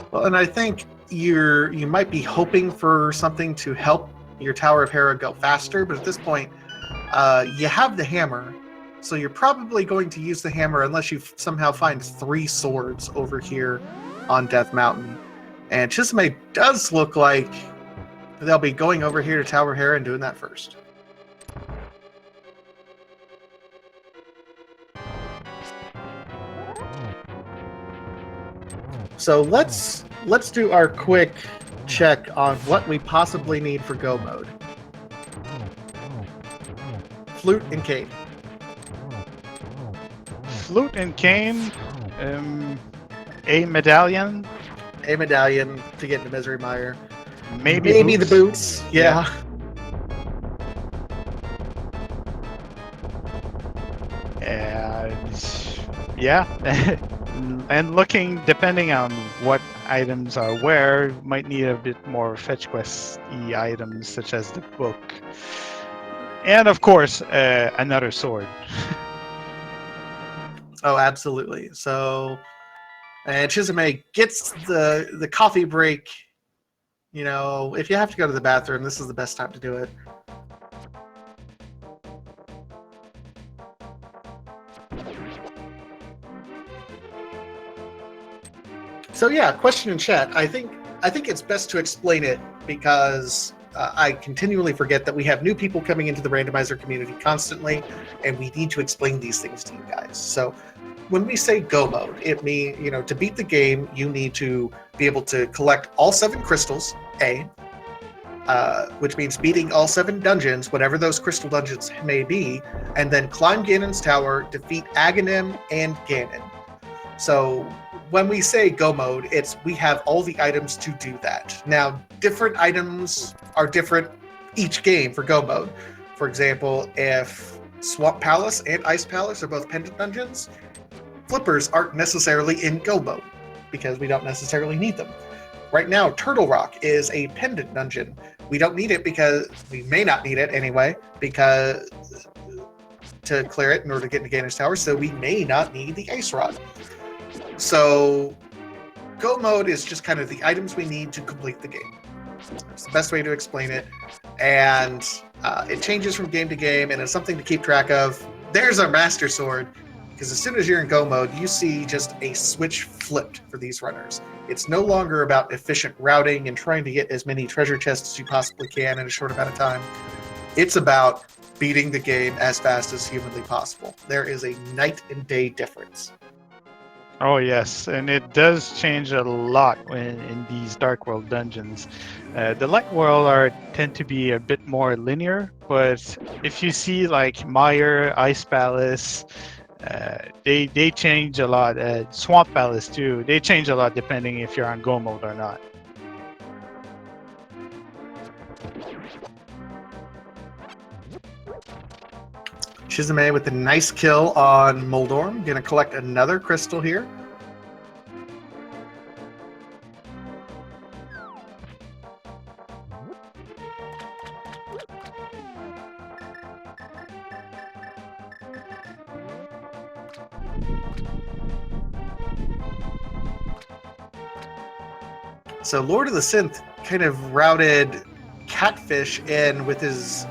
Well, and I think you might be hoping for something to help your Tower of Hera go faster, but at this point, you have the hammer, so you're probably going to use the hammer unless you somehow find 3 swords over here on Death Mountain. And Chisame does look like they'll be going over here to Tower of Hera and doing that first. So let's do our quick check on what we possibly need for go mode. Flute and Cade. flute and cane, a medallion, A medallion to get into Misery Mire. maybe the boots. Yeah. And yeah, and looking, depending on what items are where, might need a bit more fetch quest-y items such as the book, and of course another sword. Oh, absolutely. So, and Chisame gets the coffee break. You know, if you have to go to the bathroom, this is the best time to do it. So yeah, question in chat. I think it's best to explain it because I continually forget that we have new people coming into the randomizer community constantly, and we need to explain these things to you guys. So when we say go mode, it means, you know, to beat the game, you need to be able to collect all 7 crystals, which means beating all 7 dungeons, whatever those crystal dungeons may be, and then climb Ganon's tower, defeat Aghanim and Ganon. So when we say go mode, it's we have all the items to do that. Now, different items are different each game for go mode. For example, if Swamp Palace and Ice Palace are both pendant dungeons, flippers aren't necessarily in go mode because we don't necessarily need them. Right now, Turtle Rock is a pendant dungeon. We don't need it because we may not need it anyway, because to clear it in order to get into Ganon's Tower, so we may not need the Ace Rod. So go mode is just kind of the items we need to complete the game. It's the best way to explain it. And it changes from game to game, and it's something to keep track of. There's our Master Sword, because as soon as you're in go mode, you see just a switch flipped for these runners. It's no longer about efficient routing and trying to get as many treasure chests as you possibly can in a short amount of time. It's about beating the game as fast as humanly possible. There is a night and day difference. Oh yes, and it does change a lot in these Dark World dungeons. The Light World tend to be a bit more linear, but if you see like Mire, Ice Palace, they change a lot. Swamp Palace too, they change a lot depending if you're on go mode or not. Chisame with a nice kill on Moldorm. Gonna collect another crystal here. So Lord of the Synth kind of routed Catfish in with his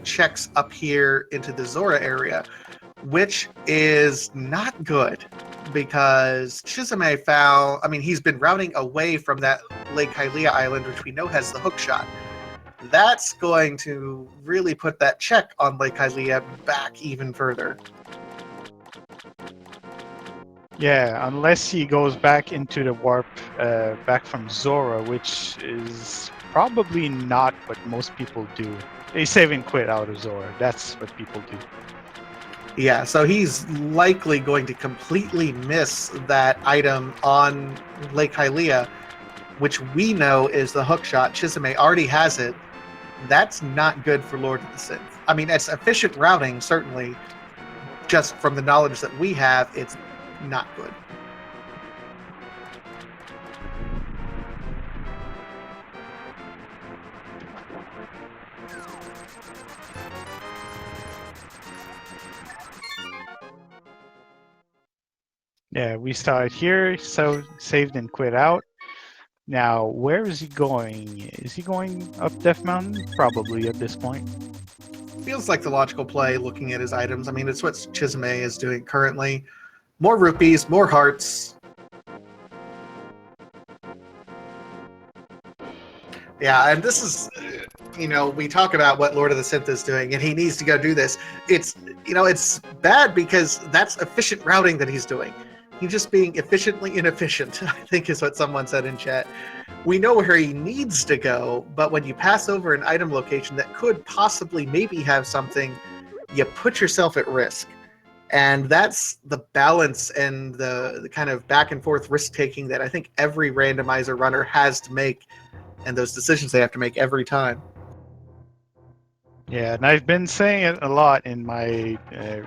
checks up here into the Zora area, which is not good because Chisame found, I mean, he's been routing away from that Lake Hylia island, which we know has the hook shot. That's going to really put that check on Lake Hylia back even further. Yeah, unless he goes back into the warp back from Zora, which is probably not what most people do. They save and quit out of Zora. That's what people do. Yeah, so he's likely going to completely miss that item on Lake Hylia, which we know is the hook shot. Chisame already has it. That's not good for Lord of the Synth. I mean, it's efficient routing, certainly. Just from the knowledge that we have, it's not good. Yeah, we start here, so saved and quit out. Now, where is he going? Is he going up Death Mountain? Probably at this point. Feels like the logical play looking at his items. I mean, it's what Chisame is doing currently. More rupees, more hearts. Yeah, and this is, you know, we talk about what Lord of the Synth is doing, and he needs to go do this. It's, you know, it's bad because that's efficient routing that he's doing. He's just being efficiently inefficient, I think is what someone said in chat. We know where he needs to go, but when you pass over an item location that could possibly maybe have something, you put yourself at risk. And that's the balance and the kind of back and forth risk taking that I think every randomizer runner has to make, and those decisions they have to make every time. Yeah, and I've been saying it a lot in my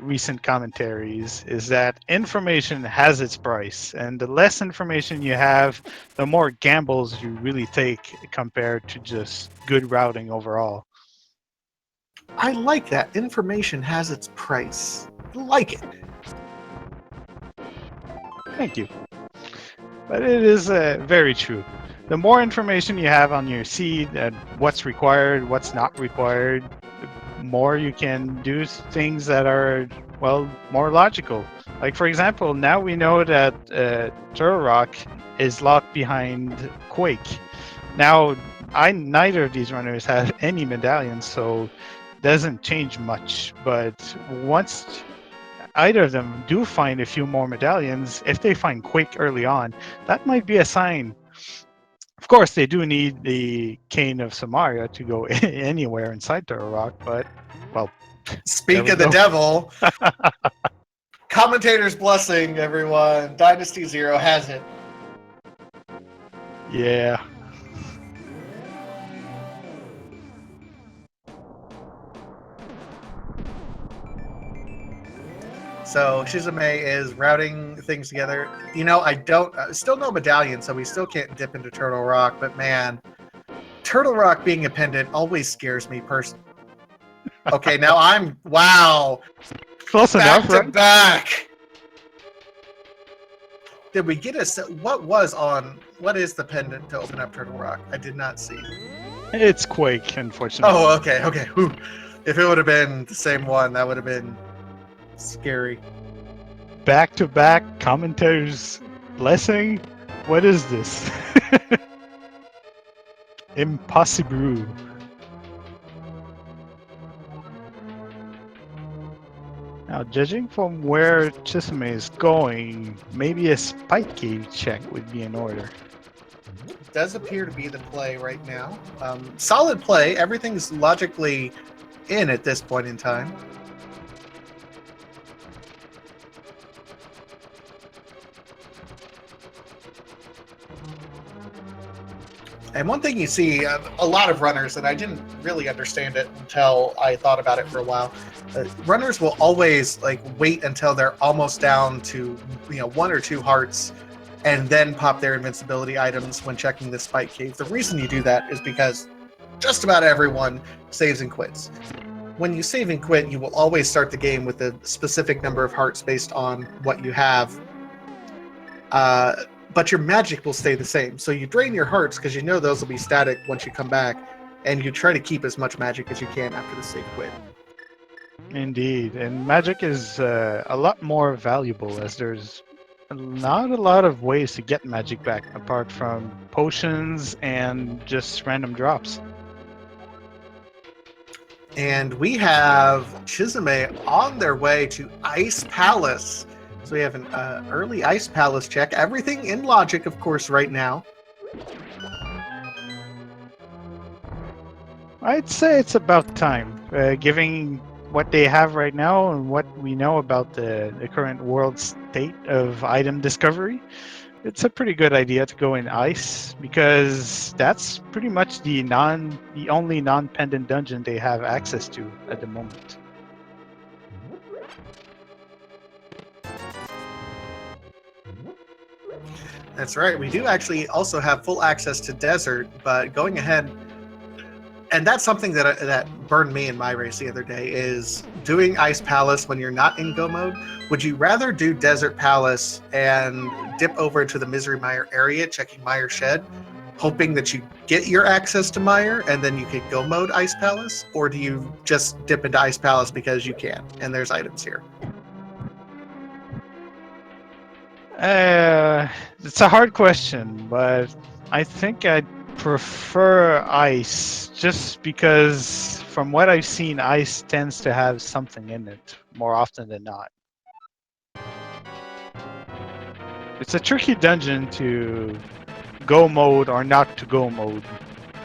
recent commentaries, is that information has its price, and the less information you have, the more gambles you really take compared to just good routing overall. I like that. Information has its price. I like it. Thank you. But it is very true. The more information you have on your seed and what's required, what's not required, the more you can do things that are, well, more logical. Like, for example, now we know that Turtle Rock is locked behind Quake. Now, neither of these runners have any medallions, so it doesn't change much. But once either of them do find a few more medallions, if they find Quake early on, that might be a sign. Of course, they do need the Cane of Samaria to go anywhere inside Turtle Rock, but, well, there Speak we of the go. devil. Commentator's blessing, everyone. Dynasty Zero has it. Yeah. So Chisame is routing things together. I don't still no medallion, so we still can't dip into Turtle Rock. But man, Turtle Rock being a pendant always scares me personally. Okay, now wow, Close back enough, to right? back. Did we get what is the pendant to open up Turtle Rock? I did not see. It's Quake, unfortunately. Oh, okay. Whew. If it would have been the same one, that would have been scary. Back-to-back commentators blessing? What is this? Impossible. Now, judging from where Chisame is going, maybe a Spike Cave check would be in order. Does appear to be the play right now. Solid play. Everything's logically in at this point in time. And one thing you see, a lot of runners, and I didn't really understand it until I thought about it for a while. Runners will always wait until they're almost down to 1 or 2 hearts, and then pop their invincibility items when checking the Spike Cave. The reason you do that is because just about everyone saves and quits. When you save and quit, you will always start the game with a specific number of hearts based on what you have. But your magic will stay the same. So you drain your hearts because you know those will be static once you come back, and you try to keep as much magic as you can after the save quit. Indeed, and magic is a lot more valuable, as there's not a lot of ways to get magic back apart from potions and just random drops. And we have Chisame on their way to Ice Palace. So we have an early Ice Palace check. Everything in logic, of course, right now. I'd say it's about time, given what they have right now and what we know about the current world state of item discovery. It's a pretty good idea to go in ice, because that's pretty much the only non-pendant dungeon they have access to at the moment. That's right. We do actually also have full access to desert, but going ahead, and that's something that burned me in my race the other day, is doing Ice Palace when you're not in go mode. Would you rather do Desert Palace and dip over to the Misery Mire area, checking Mire Shed, hoping that you get your access to Mire and then you could go mode Ice Palace? Or do you just dip into Ice Palace because you can and there's items here? It's a hard question, but I think I'd prefer ice, just because from what I've seen, ice tends to have something in it more often than not. It's a tricky dungeon to go mode or not to go mode,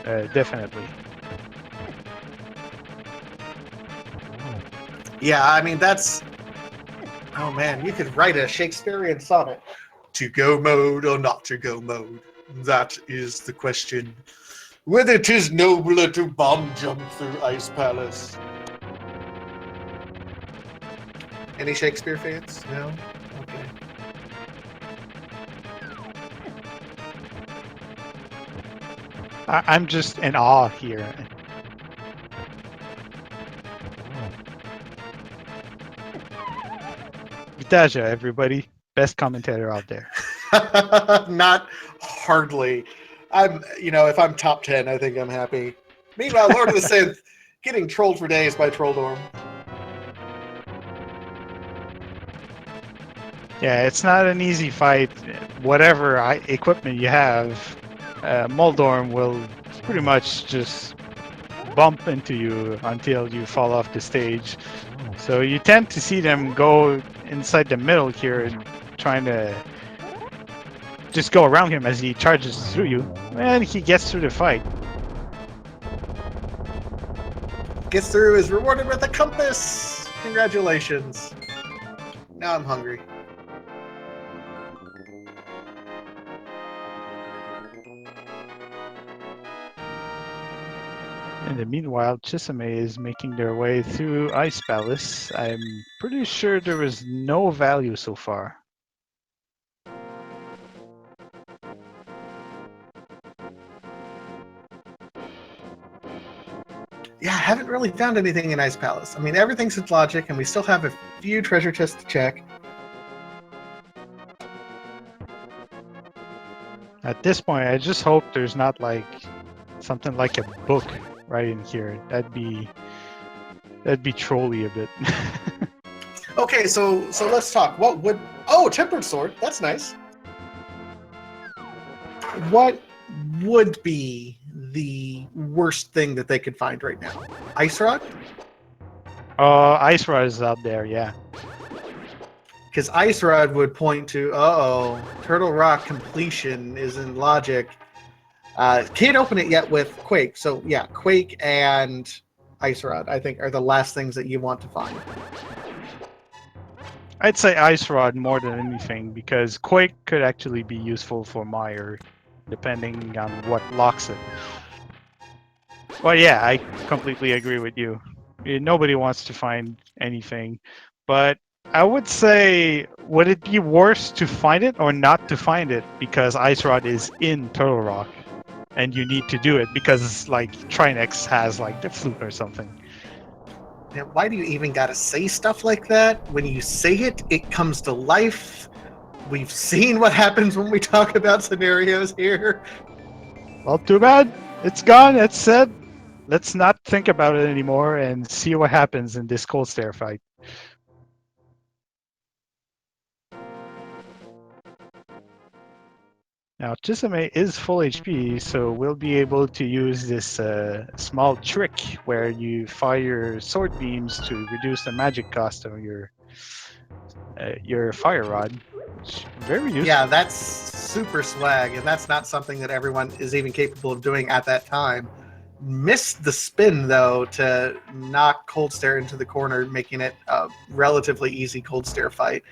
definitely. Yeah, I mean, that's Oh man, you could write a Shakespearean sonnet. To go mode or not to go mode? That is the question. Whether 'tis nobler to bomb jump through Ice Palace. Any Shakespeare fans? No? Okay. I'm just in awe here. Vitaja, everybody. Best commentator out there. Not hardly. If I'm top 10, I think I'm happy. Meanwhile, Lord of the Synth getting trolled for days by Trolldorm. Yeah, it's not an easy fight. Whatever equipment you have, Moldorm will pretty much just bump into you until you fall off the stage. So you tend to see them go inside the middle here and trying to just go around him as he charges through you, and he gets through the fight. Gets through, is rewarded with a compass. Congratulations. Now I'm hungry. In the meanwhile, Chisame is making their way through Ice Palace. I'm pretty sure there is no value so far. Yeah, I haven't really found anything in Ice Palace. I mean, everything's in logic, and we still have a few treasure chests to check. At this point, I just hope there's not like something like a book right in here. That'd be trolly a bit. Okay, so let's talk. Tempered Sword. That's nice. What would be the worst thing that they could find right now? Ice Rod? Ice Rod is out there, yeah. Because Ice Rod would point to, Turtle Rock completion is in logic. Can't open it yet with Quake. So yeah, Quake and Ice Rod, I think, are the last things that you want to find. I'd say Ice Rod more than anything, because Quake could actually be useful for Meyer, depending on what locks it. Well, yeah, I completely agree with you. Nobody wants to find anything, but I would say, would it be worse to find it or not to find it because Ice Rod is in Turtle Rock, and you need to do it because like Trinex has like the flute or something? Now, why do you even gotta say stuff like that? When you say it, it comes to life. We've seen what happens when we talk about scenarios here. Well, too bad. It's gone. It's said. Let's not think about it anymore and see what happens in this cold stare fight. Now, Chisame is full HP, so we'll be able to use this small trick where you fire sword beams to reduce the magic cost of your fire rod. Which very useful. Yeah, that's super swag, and that's not something that everyone is even capable of doing at that time. Missed the spin, though, to knock Cold Stare into the corner, making it a relatively easy Cold Stare fight.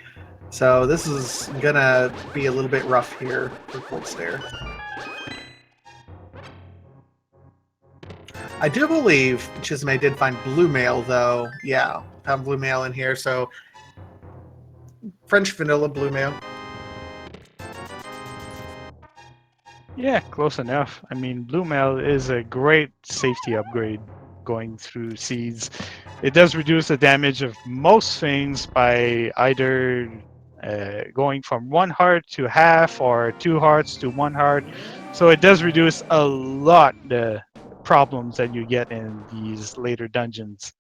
So this is gonna be a little bit rough here for Cold Stare. I do believe Chisame did find blue mail, though. Yeah, found blue mail in here, so French vanilla blue mail. Yeah, close enough. I mean, Blue Mail is a great safety upgrade going through seeds. It does reduce the damage of most things by either going from 1 heart to half or 2 hearts to 1 heart. So it does reduce a lot the problems that you get in these later dungeons.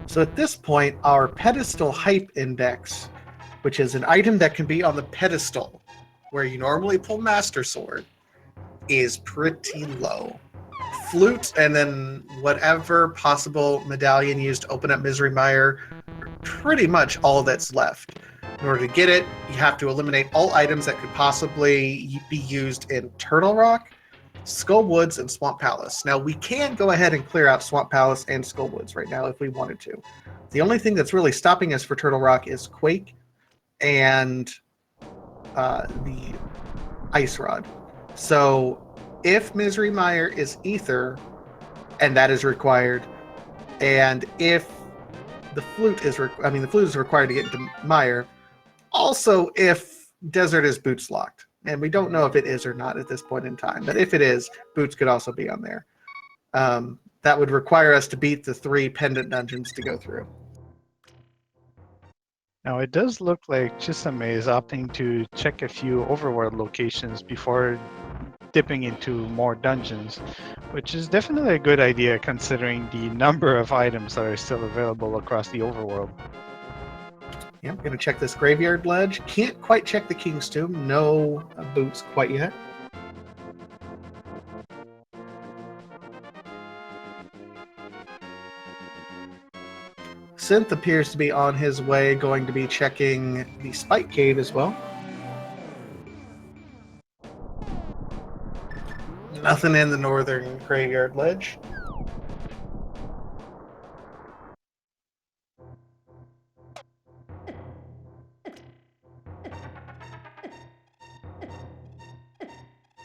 So at this point, our pedestal hype index, which is an item that can be on the pedestal where you normally pull Master Sword, is pretty low. Flute and then whatever possible medallion used to open up Misery Mire are pretty much all that's left. In order to get it, you have to eliminate all items that could possibly be used in Turtle Rock. Skull Woods, and Swamp Palace. Now, we can go ahead and clear out Swamp Palace and Skull Woods right now if we wanted to. The only thing that's really stopping us for Turtle Rock is Quake and the Ice Rod. So if Misery Mire is Ether, and that is required, and if the flute is the flute is required to get into Mire, also if Desert is Boots locked. And we don't know if it is or not at this point in time. But if it is, Boots could also be on there. That would require us to beat the 3 pendant dungeons to go through. Now, it does look like Chisame is opting to check a few overworld locations before dipping into more dungeons, which is definitely a good idea considering the number of items that are still available across the overworld. Yeah, I'm going to check this graveyard ledge. Can't quite check the King's Tomb. No Boots quite yet. Synth appears to be on his way, going to be checking the Spike Cave as well. Nothing in the northern graveyard ledge.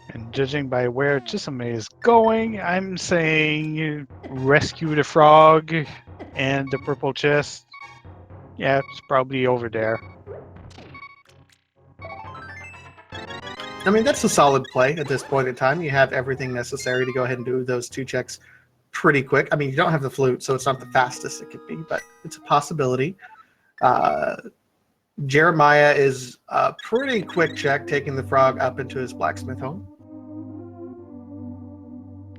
And judging by where Chisame is going, I'm saying rescue the frog and the purple chest. Yeah, it's probably over there. I mean, that's a solid play at this point in time. You have everything necessary to go ahead and do those 2 checks pretty quick. I mean, you don't have the flute, so it's not the fastest it could be, but it's a possibility. Jeremiah is a pretty quick check, taking the frog up into his blacksmith home.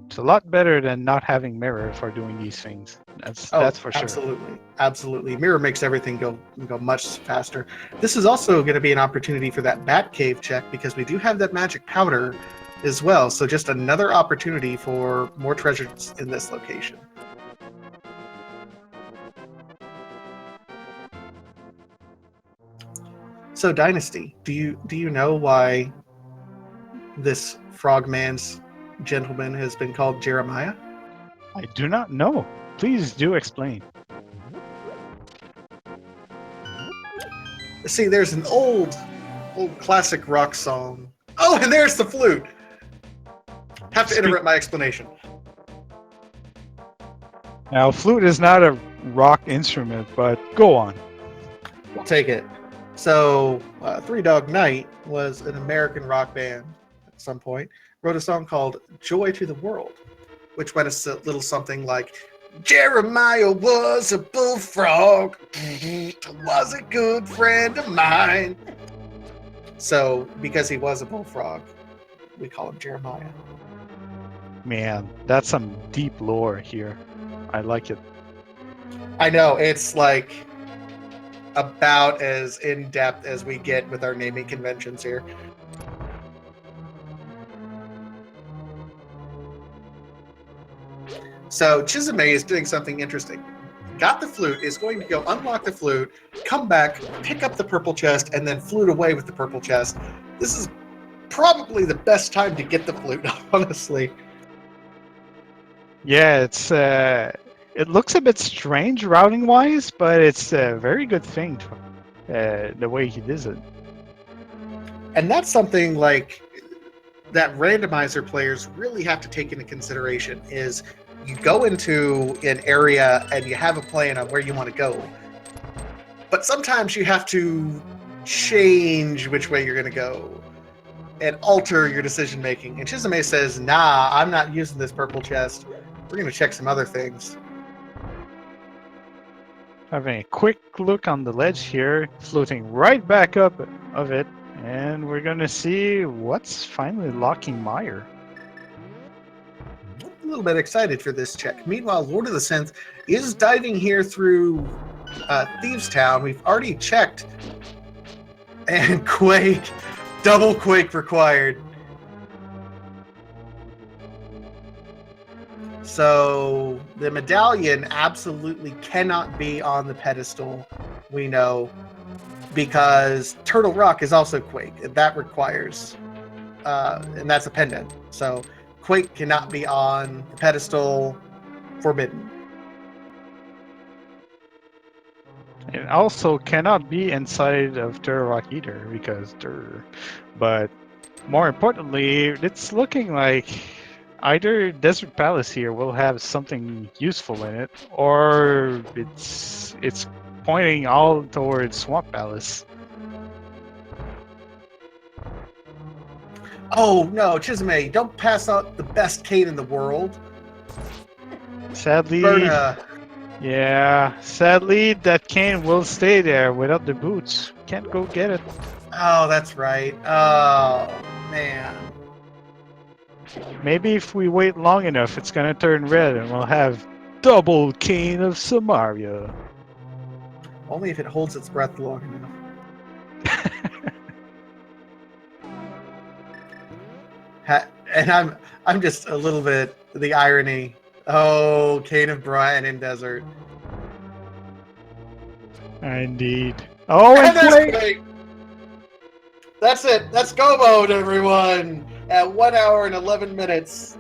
It's a lot better than not having mirror for doing these things. That's for sure. Absolutely. Mirror makes everything go much faster. This is also going to be an opportunity for that Bat Cave check because we do have that magic powder as well. So just another opportunity for more treasures in this location. So Dynasty, do you know why this frogman's gentleman has been called Jeremiah? I do not know. Please do explain. See, there's an old classic rock song. Oh, and there's the flute. Have to interrupt my explanation. Now, flute is not a rock instrument, but go on. We'll take it. So, Three Dog Night was an American rock band at some point. Wrote a song called Joy to the World, which went a little something like, Jeremiah was a bullfrog, was a good friend of mine. So, because he was a bullfrog, we call him Jeremiah. Man, that's some deep lore here. I like it. I know, it's like about as in-depth as we get with our naming conventions here. So Chisame is doing something interesting. Got the flute, is going to go unlock the flute, come back, pick up the purple chest, and then flute away with the purple chest. This is probably the best time to get the flute, honestly. Yeah, it's it looks a bit strange routing-wise, but it's a very good thing the way he does it. And that's something like that randomizer players really have to take into consideration is you go into an area and you have a plan on where you want to go. But sometimes you have to change which way you're going to go and alter your decision making. And Chisame says, nah, I'm not using this purple chest. We're going to check some other things. Having a quick look on the ledge here, floating right back up of it, and we're going to see what's finally locking Mire. A little bit excited for this check. Meanwhile, Lord of the Synth is diving here through Thieves Town. We've already checked, and Quake, double Quake required. So the medallion absolutely cannot be on the pedestal, we know, because Turtle Rock is also Quake, and that requires, and that's a pendant. So Quake cannot be on the pedestal. Forbidden. It also cannot be inside of Turok either because but more importantly, it's looking like either Desert Palace here will have something useful in it, or it's pointing all towards Swamp Palace. Oh no, Chisame, don't pass out the best cane in the world. Sadly, Berna. yeah, sadly that cane will stay there without the boots. Can't go get it. Oh, that's right. Oh man. Maybe if we wait long enough, it's gonna turn red and we'll have double cane of Samaria. Only if it holds its breath long enough. And I'm just a little bit the irony. Oh, Cane of Brian in desert. Indeed. Oh, And and there's play. Quake. That's it. That's go mode, everyone. At 1 hour and 11 minutes.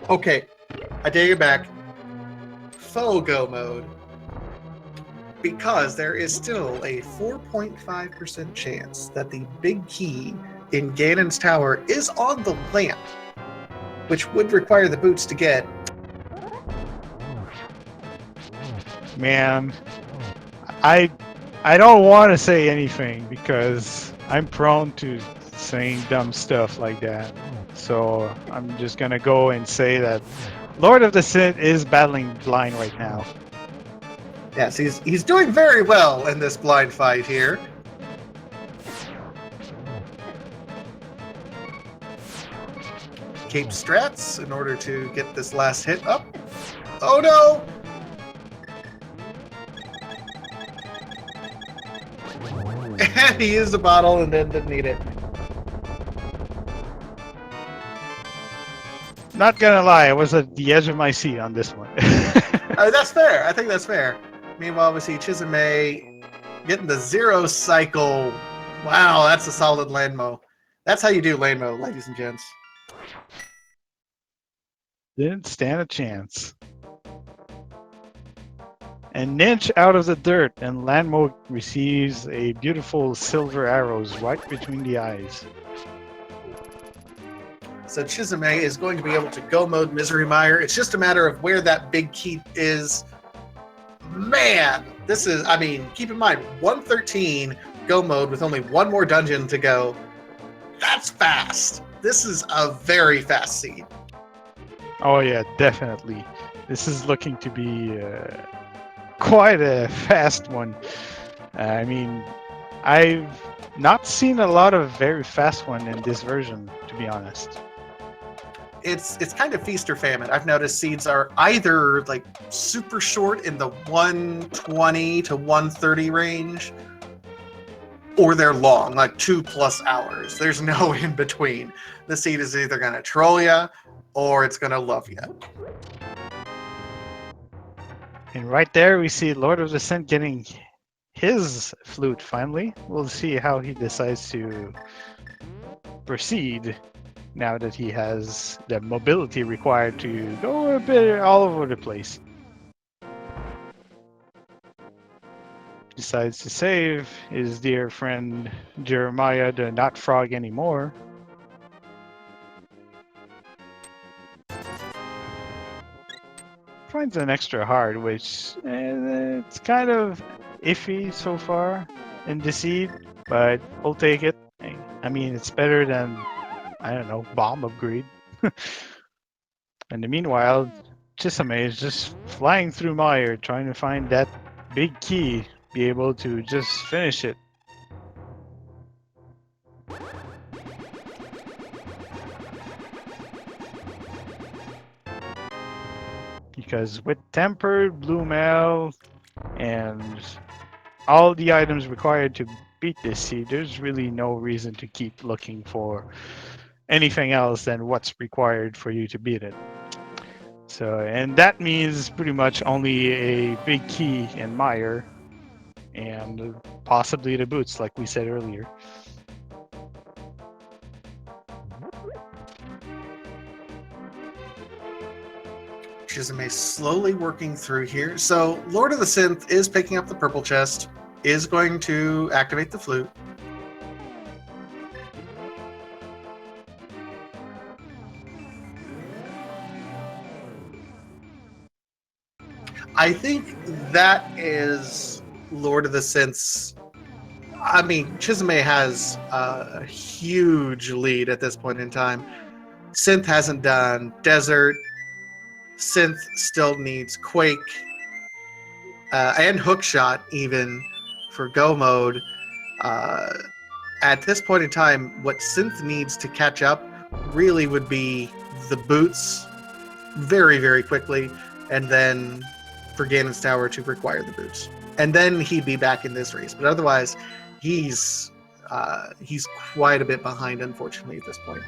Okay, I take it back. Faux go mode. Because there is still a 4.5% chance that the big key in Ganon's tower is on the lamp, which would require the boots to get. Man, I don't want to say anything because I'm prone to saying dumb stuff like that. So I'm just gonna go and say that Lord of the Synth is battling blind right now. Yes, he's doing very well in this blind fight here. Cape strats in order to get this last hit up. Oh no! And he used the bottle and then didn't need it. Not gonna lie, I was at the edge of my seat on this one. That's fair. I think that's fair. Meanwhile, we see Chisame getting the 0 cycle. Wow, that's a solid landmo. That's how you do landmo, ladies and gents. Didn't stand a chance. And Ninch out of the dirt, and Landmo receives a beautiful silver arrows right between the eyes. So Chisame is going to be able to go mode Misery Mire. It's just a matter of where that big key is. Man, this is, I mean, keep in mind, 113 go mode with only one more dungeon to go. That's fast. This is a very fast seed. Oh yeah, definitely. This is looking to be quite a fast one. I mean, I've not seen a lot of very fast one in this version, to be honest. It's kind of feast or famine. I've noticed seeds are either like super short in the 120 to 130 range, or they're long, like 2+ hours. There's no in between. The seed is either going to troll you or it's going to love you. And right there we see Lord of the Synth getting his flute finally. We'll see how he decides to proceed now that he has the mobility required to go a bit all over the place. Decides to save his dear friend Jeremiah, the not frog anymore. Finds an extra hard, which it's kind of iffy so far in the seed, but we'll take it. I mean, it's better than, I don't know, bomb upgrade. In the meanwhile, Chisame is just flying through mire, trying to find that big key, be able to just finish it. Because with Tempered, Blue Mail, and all the items required to beat this seed, there's really no reason to keep looking for anything else than what's required for you to beat it. So, and that means pretty much only a big key in mire, and possibly the boots, like we said earlier. Chisame slowly working through here. So Lord of the Synth is picking up the purple chest, is going to activate the flute. I think that is Lord of the Synth's. I mean, Chisame has a huge lead at this point in time. Synth hasn't done Desert. Synth still needs Quake and Hookshot even for Go mode. At this point in time, what Synth needs to catch up really would be the boots very, very quickly, and then for Ganon's Tower to require the boots. And then he'd be back in this race. But otherwise, he's quite a bit behind, unfortunately, at this point.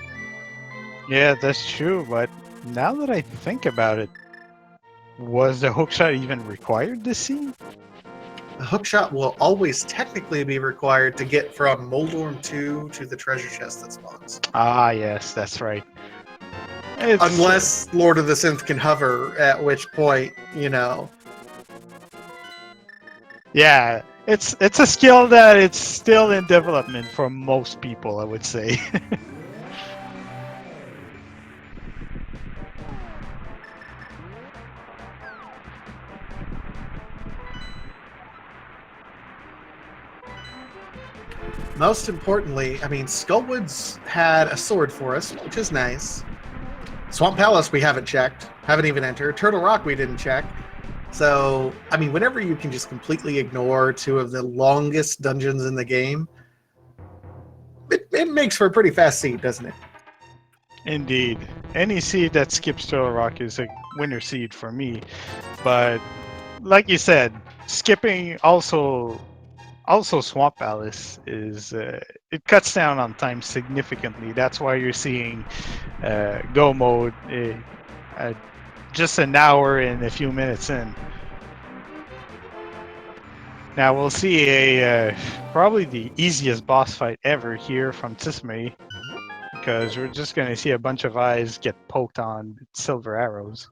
Yeah, that's true. But now that I think about it, was the hookshot even required this scene? The hookshot will always technically be required to get from Moldorm 2 to the treasure chest that spawns. Ah, yes, that's right. Unless Lord of the Synth can hover, at which point, Yeah, it's a skill that it's still in development for most people, I would say. Most importantly, I mean, Skullwoods had a sword for us, which is nice. Swamp Palace we haven't checked, haven't even entered. Turtle Rock we didn't check. So, I mean, whenever you can just completely ignore two of the longest dungeons in the game, it makes for a pretty fast seed, doesn't it? Indeed. Any seed that skips Turtle Rock is a winner seed for me. But, like you said, skipping also Swamp Palace is it cuts down on time significantly. That's why you're seeing Go mode just an hour and a few minutes in. Now we'll see a probably the easiest boss fight ever here from Chisame, because we're just going to see a bunch of eyes get poked on silver arrows.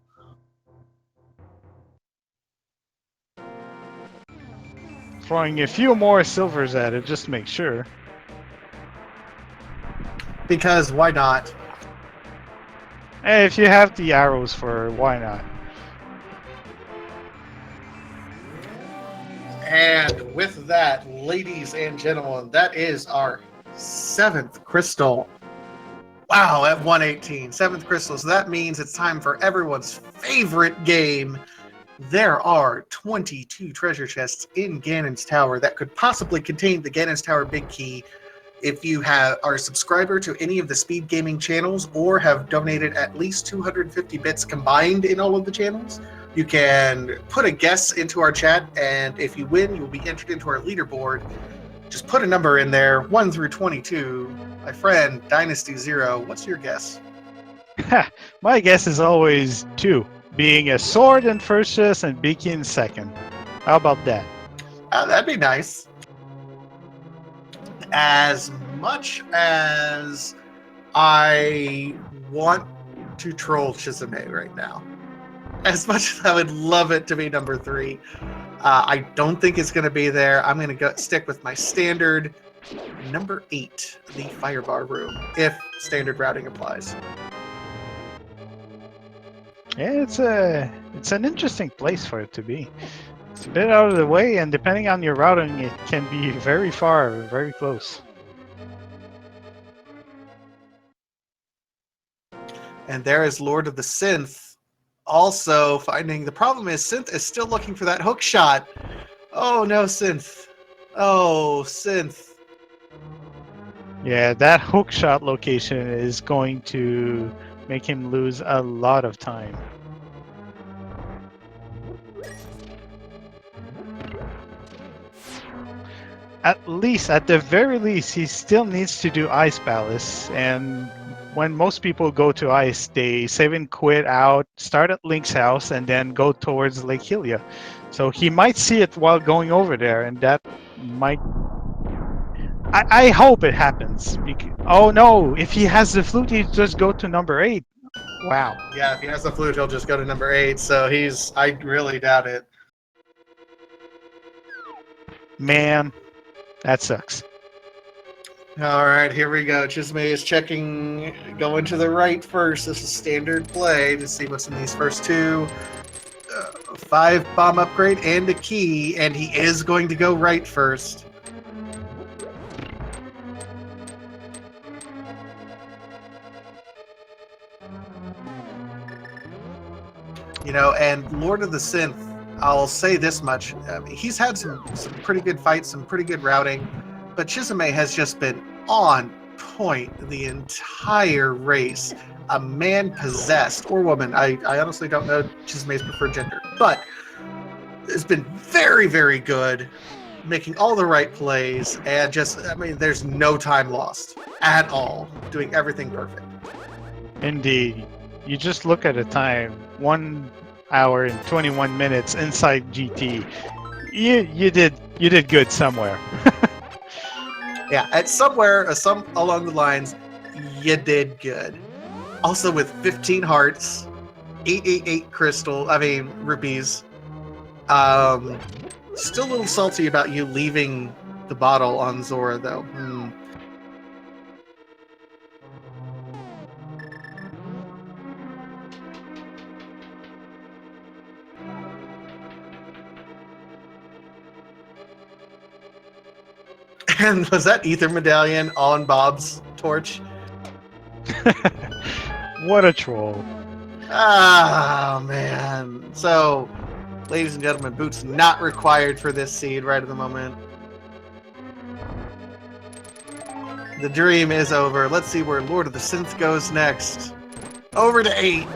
Throwing a few more silvers at it just to make sure. Because why not? Hey, if you have the arrows for, why not? And with that, ladies and gentlemen, that is our 7th crystal. Wow, at 118. 7th crystal. So that means it's time for everyone's favorite game. There are 22 treasure chests in Ganon's Tower that could possibly contain the Ganon's Tower Big Key. If you are a subscriber to any of the Speed Gaming channels or have donated at least 250 bits combined in all of the channels, you can put a guess into our chat, and if you win, you will be entered into our leaderboard. Just put a number in there, 1 through 22. My friend, Dynasty Zero, what's your guess? My guess is always 2, being a sword in first chest and Beaky in second. How about that? That'd be nice. As much as I want to troll Chisame right now, as much as I would love it to be number 3, I don't think it's going to be there. I'm going to stick with my standard number 8, the Firebar Room, if standard routing applies. Yeah, it's an interesting place for it to be. It's a bit out of the way, and depending on your routing, it can be very far, very close. And there is Lord of the Synth, also finding the problem is Synth is still looking for that hook shot. Oh no, Synth. Oh, Synth. Yeah, that hook shot location is going to make him lose a lot of time. At the very least, he still needs to do Ice Palace. And when most people go to Ice, they save and quit out, start at Link's house, and then go towards Lake Hylia. So he might see it while going over there, and that might... I hope it happens. Oh no, if he has the flute, he just go to number 8. Wow. Yeah, if he has the flute, he'll just go to number 8. So I really doubt it. Man, that sucks. All right, here we go. Chisame is checking, going to the right first. This is standard play to see what's in these first 2. 5 bomb upgrade and a key, and he is going to go right first. You know, and Lord of the Synth, I'll say this much. He's had some pretty good fights, some pretty good routing, but Chisame has just been on point the entire race. A man possessed, or woman, I honestly don't know Chisame's preferred gender, but has been very, very good, making all the right plays, and there's no time lost at all, doing everything perfect. Indeed. You just look at the time, 1 hour and 21 minutes inside GT. You did good somewhere. Yeah, at somewhere, some along the lines, you did good. Also with 15 hearts, 888 rupees. Still a little salty about you leaving the bottle on Zora, though. And was that Ether Medallion on Bob's torch? What a troll. Ah, man. So, ladies and gentlemen, boots not required for this seed right at the moment. The dream is over. Let's see where Lord of the Synth goes next. Over to 8.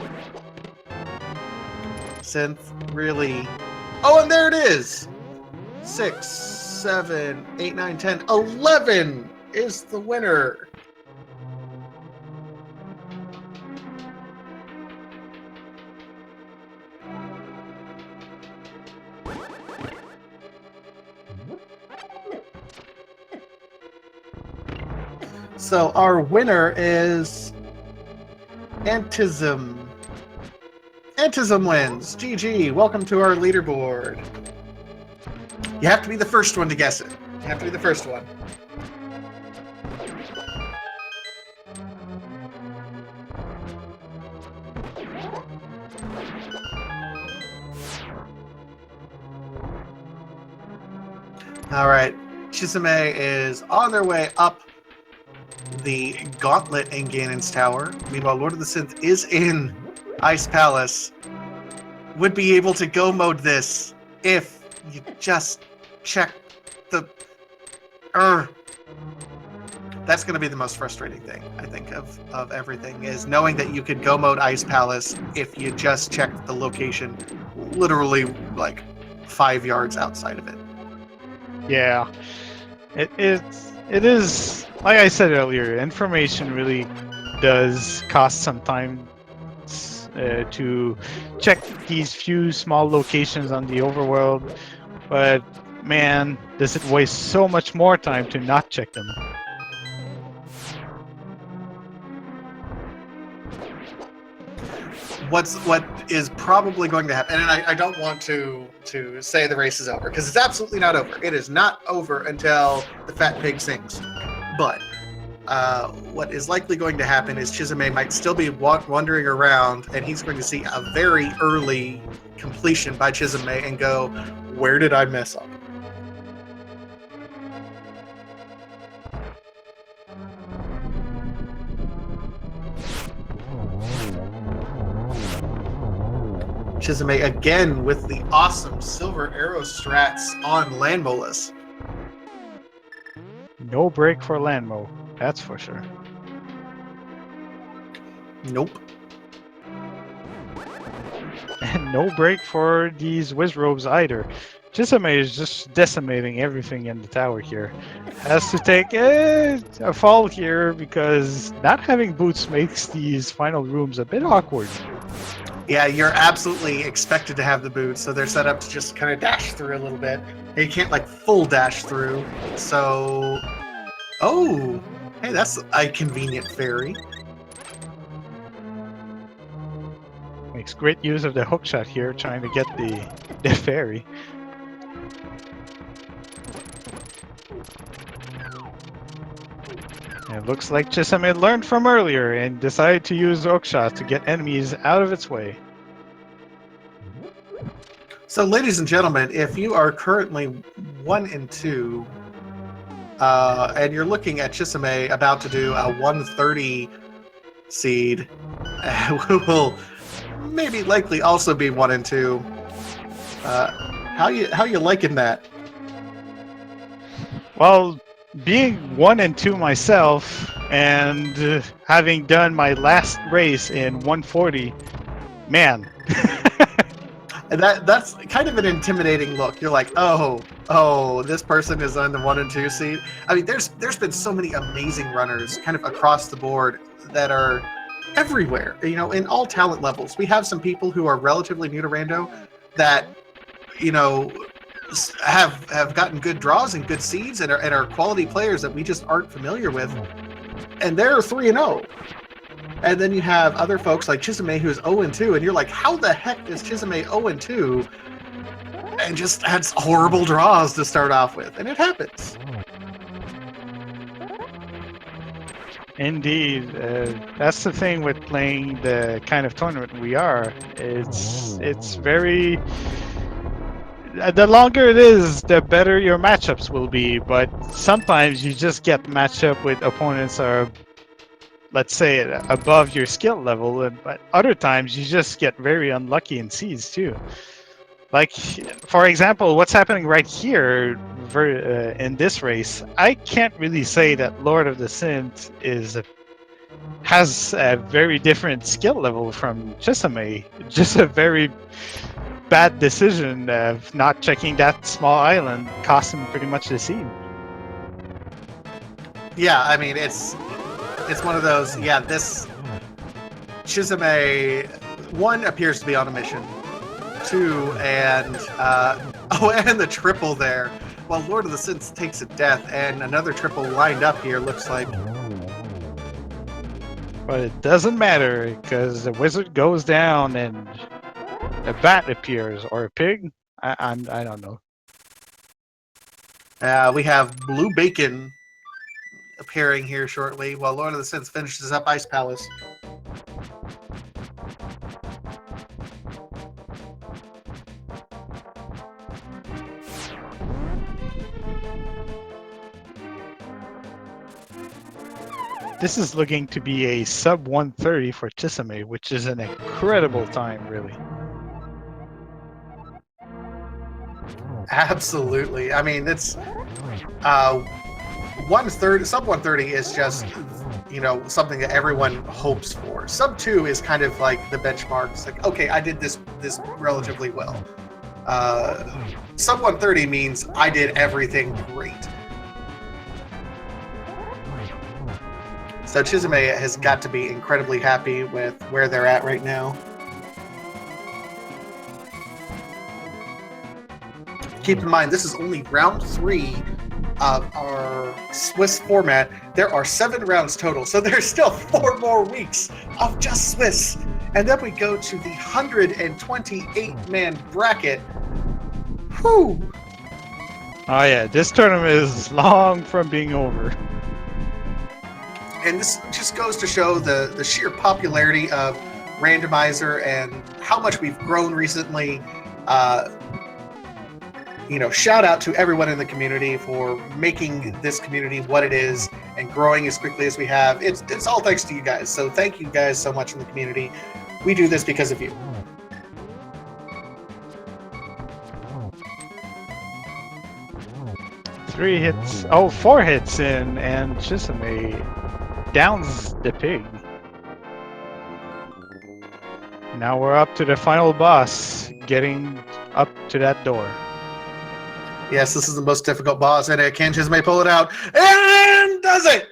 Synth, really. Oh, and there it is. 6, 7, 8, 9, 10, 11 is the winner. So our winner is Antism. Antism wins. GG. Welcome to our leaderboard. You have to be the first one to guess it. You have to be the first one. All right. Chisame is on their way up the gauntlet in Ganon's Tower. Meanwhile, Lord of the Synth is in Ice Palace. Would be able to go mode this if you just check the... That's going to be the most frustrating thing, I think, of everything, is knowing that you could go mode Ice Palace if you just checked the location literally like 5 yards outside of it. Yeah. It is, like I said earlier, information really does cost some time to check these few small locations on the overworld, but man, does it waste so much more time to not check them. What is probably going to happen, and I don't want to say the race is over, because it's absolutely not over. It is not over until the fat pig sings. But what is likely going to happen is Chisame might still be wandering around, and he's going to see a very early completion by Chisame and go, where did I mess up? Chisame again with the awesome silver arrow strats on Landmolus. No break for Landmo, that's for sure. Nope. And no break for these Wizrobes either. Chisame is just decimating everything in the tower here. Has to take a fall here because not having boots makes these final rooms a bit awkward. Yeah, you're absolutely expected to have the boots, so they're set up to just kind of dash through a little bit. You can't like full dash through, so... Oh! Hey, that's a convenient fairy. makes great use of the hookshot here, trying to get the fairy. It looks like Chisame learned from earlier and decided to use hookshot to get enemies out of its way. So, ladies and gentlemen, if you are currently 1 and 2, and you're looking at Chisame about to do a 130 seed, who will maybe likely also be 1 and 2. How you liking that? Well, being 1 and 2 myself, and having done my last race in 140, man. And that's kind of an intimidating look. You're like, oh, this person is on the 1 and 2 seed. I mean, there's been so many amazing runners kind of across the board that are everywhere, you know, in all talent levels. We have some people who are relatively new to Rando that, you know, have gotten good draws and good seeds and are quality players that we just aren't familiar with. And they're 3 and 0. And then you have other folks like Chisame who's 0 and 2, and you're like, how the heck is Chisame 0 and 2 and just has horrible draws to start off with? And it happens. Indeed, that's the thing with playing the kind of tournament we are. It's very. The longer it is, the better your matchups will be. But sometimes you just get matched up with opponents that are, let's say, above your skill level, but other times you just get very unlucky in seeds too. Like, for example, what's happening right here in this race, I can't really say that Lord of the Synth has a very different skill level from Chisame. Just a very bad decision of not checking that small island cost him pretty much the seed. Yeah, I mean, it's one of those, yeah, this Chisame 1 appears to be on a mission. 2, and and the triple there. Well, Lord of the Synth takes a death, and another triple lined up here, looks like. But it doesn't matter, because the wizard goes down and a bat appears, or a pig? I don't know. We have Blue Bacon appearing here shortly, while Lord of the Synth finishes up Ice Palace. This is looking to be a sub 130 for Chisame, which is an incredible time, really. Absolutely. I mean, it's 130. Sub 130 is just, you know, something that everyone hopes for. Sub 2 is kind of like the benchmark. It's like, okay, I did this relatively well. Sub 130 means I did everything great. So Chisame has got to be incredibly happy with where they're at right now. Keep in mind, this is only round 3 of our Swiss format. There are 7 rounds total, so there's still 4 more weeks of just Swiss. And then we go to the 128-man bracket. Whew! Oh yeah, this tournament is long from being over. And this just goes to show the sheer popularity of Randomizer and how much we've grown recently. You know, shout out to everyone in the community for making this community what it is and growing as quickly as we have. It's all thanks to you guys. So thank you guys so much in the community. We do this because of you. Four hits in, and Chisame downs the pig. Now we're up to the final boss, getting up to that door. Yes, this is the most difficult boss, and can Chisame pull it out? And does it!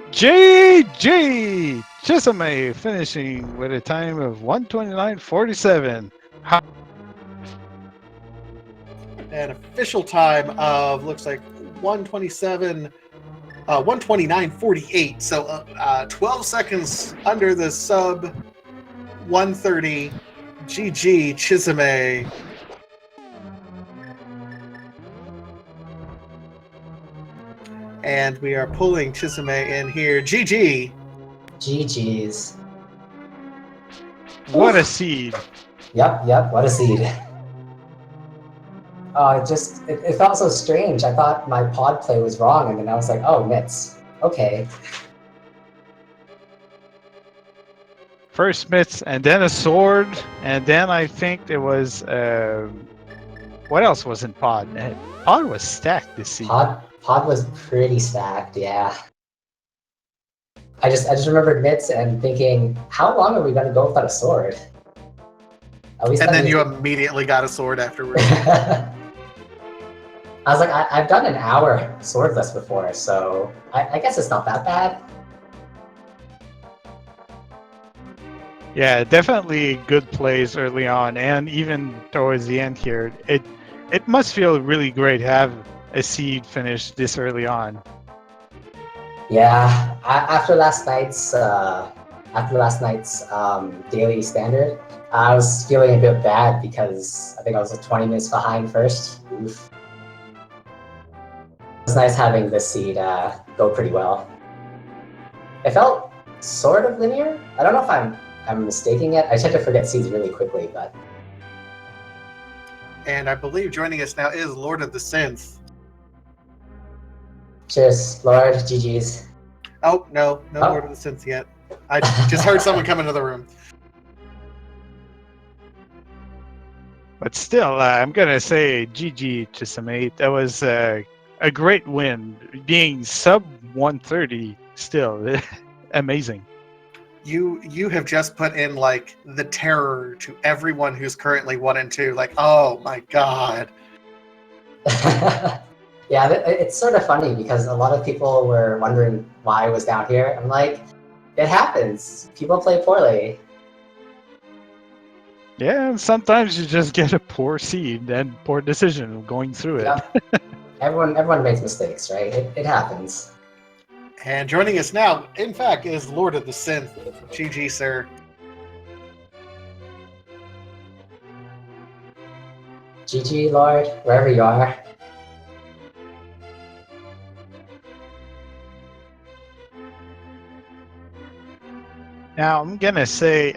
GG! Chisame finishing with a time of 129.47. An official time of, looks like 129.48. So 12 seconds under the sub 130. GG, Chisame. And we are pulling Chisame in here. GG. GG's. What a seed. Yep, what a seed. Oh, it felt so strange. I thought my pod play was wrong, and then I was like, oh, mitts. Okay. First mitts, and then a sword, and then I think there was what else was in pod? Pod was stacked this season. Pod was pretty stacked, yeah. I just remembered mitts and thinking, how long are we gonna go without a sword? And then you immediately got a sword afterwards. I was like, I've done an hour swordless before, so I guess it's not that bad. Yeah, definitely good plays early on, and even towards the end here. It must feel really great to have a seed finish this early on. Yeah, after last night's daily standard, I was feeling a bit bad because I think I was 20 minutes behind first. Oof. It was nice having this seed go pretty well. It felt sort of linear. I don't know if I'm mistaking it. I tend to forget seeds really quickly, but. And I believe joining us now is Lord of the Synth. Cheers, Lord. GG's. Oh, no Lord of the Synth yet. I just heard someone come into the room. But still, I'm gonna say GG Chisame. That was a great win. Being sub 130, still amazing. You have just put in like the terror to everyone who's currently 1 and 2. Like, oh my god. Yeah, it's sort of funny because a lot of people were wondering why I was down here. I'm like, it happens. People play poorly. Yeah, sometimes you just get a poor seed and poor decision going through it. Yep. Everyone makes mistakes, right? It happens. And joining us now, in fact, is Lord of the Synth. GG, sir. GG, Lord, wherever you are. Now, I'm gonna say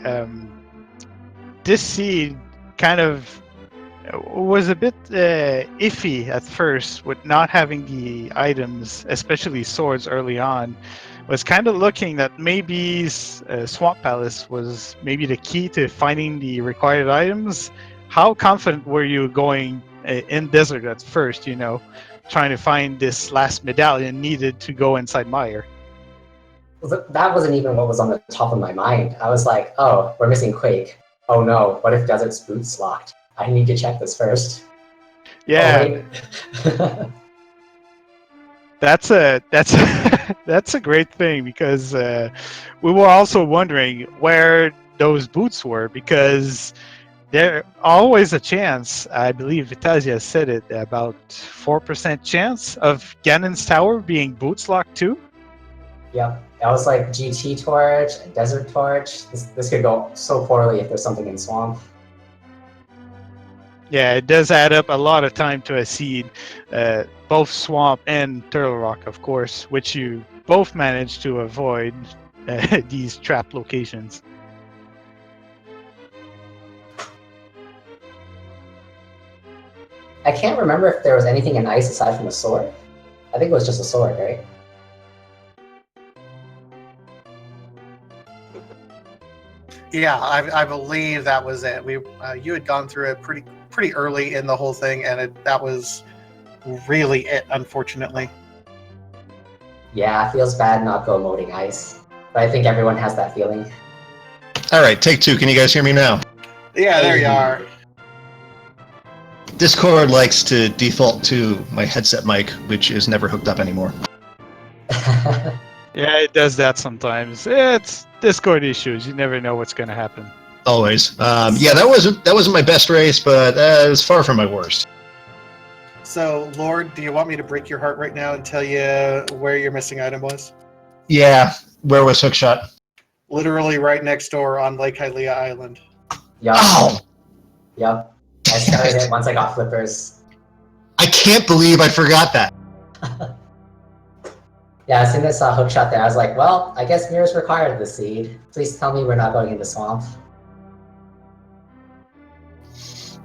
this seed kind of was a bit iffy at first with not having the items, especially swords early on. Was kind of looking that maybe Swamp Palace was maybe the key to finding the required items. How confident were you going in Desert at first, trying to find this last medallion needed to go inside Mire? That wasn't even what was on the top of my mind. I was like, oh, we're missing Quake. Oh no, what if Desert's boot's locked? I need to check this first. Yeah. Oh, That's a great thing because we were also wondering where those boots were because there's always a chance. I believe Vitasia said it about 4% chance of Ganon's tower being boots locked too. Yep, I was like GT Torch and Desert Torch. This could go so poorly if there's something in Swamp. Yeah, it does add up a lot of time to a seed, both Swamp and Turtle Rock, of course, which you both managed to avoid these trap locations. I can't remember if there was anything in ice aside from a sword. I think it was just a sword, right? Yeah, I believe that was it. You had gone through it pretty early in the whole thing, and that was really it, unfortunately. Yeah, it feels bad not go modding ice, but I think everyone has that feeling. All right, take two. Can you guys hear me now? Yeah, there you are. Discord likes to default to my headset mic, which is never hooked up anymore. Yeah, it does that sometimes. It's Discord issues. You never know what's going to happen. Always. Yeah, that wasn't my best race, but it was far from my worst. So, Lord, do you want me to break your heart right now and tell you where your missing item was? Yeah, where was Hookshot? Literally right next door on Lake Hylia Island. Yup. Oh, Yep. I started it once I got flippers. I can't believe I forgot that. Yeah, as soon as I saw hookshot there, I was like, well, I guess mirrors required the seed. Please tell me we're not going into swamp.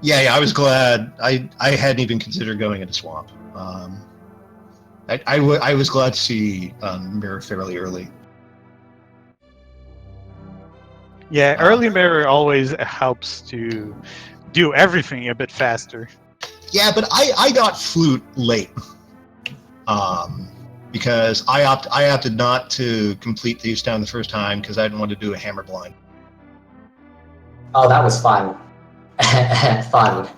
Yeah, I was glad. I hadn't even considered going into swamp. I was glad to see mirror fairly early. Yeah, early mirror always helps to do everything a bit faster. Yeah, but I got flute late. Because I opted not to complete Thieves Town the first time because I didn't want to do a hammer blind. Oh, that was fun. Fun.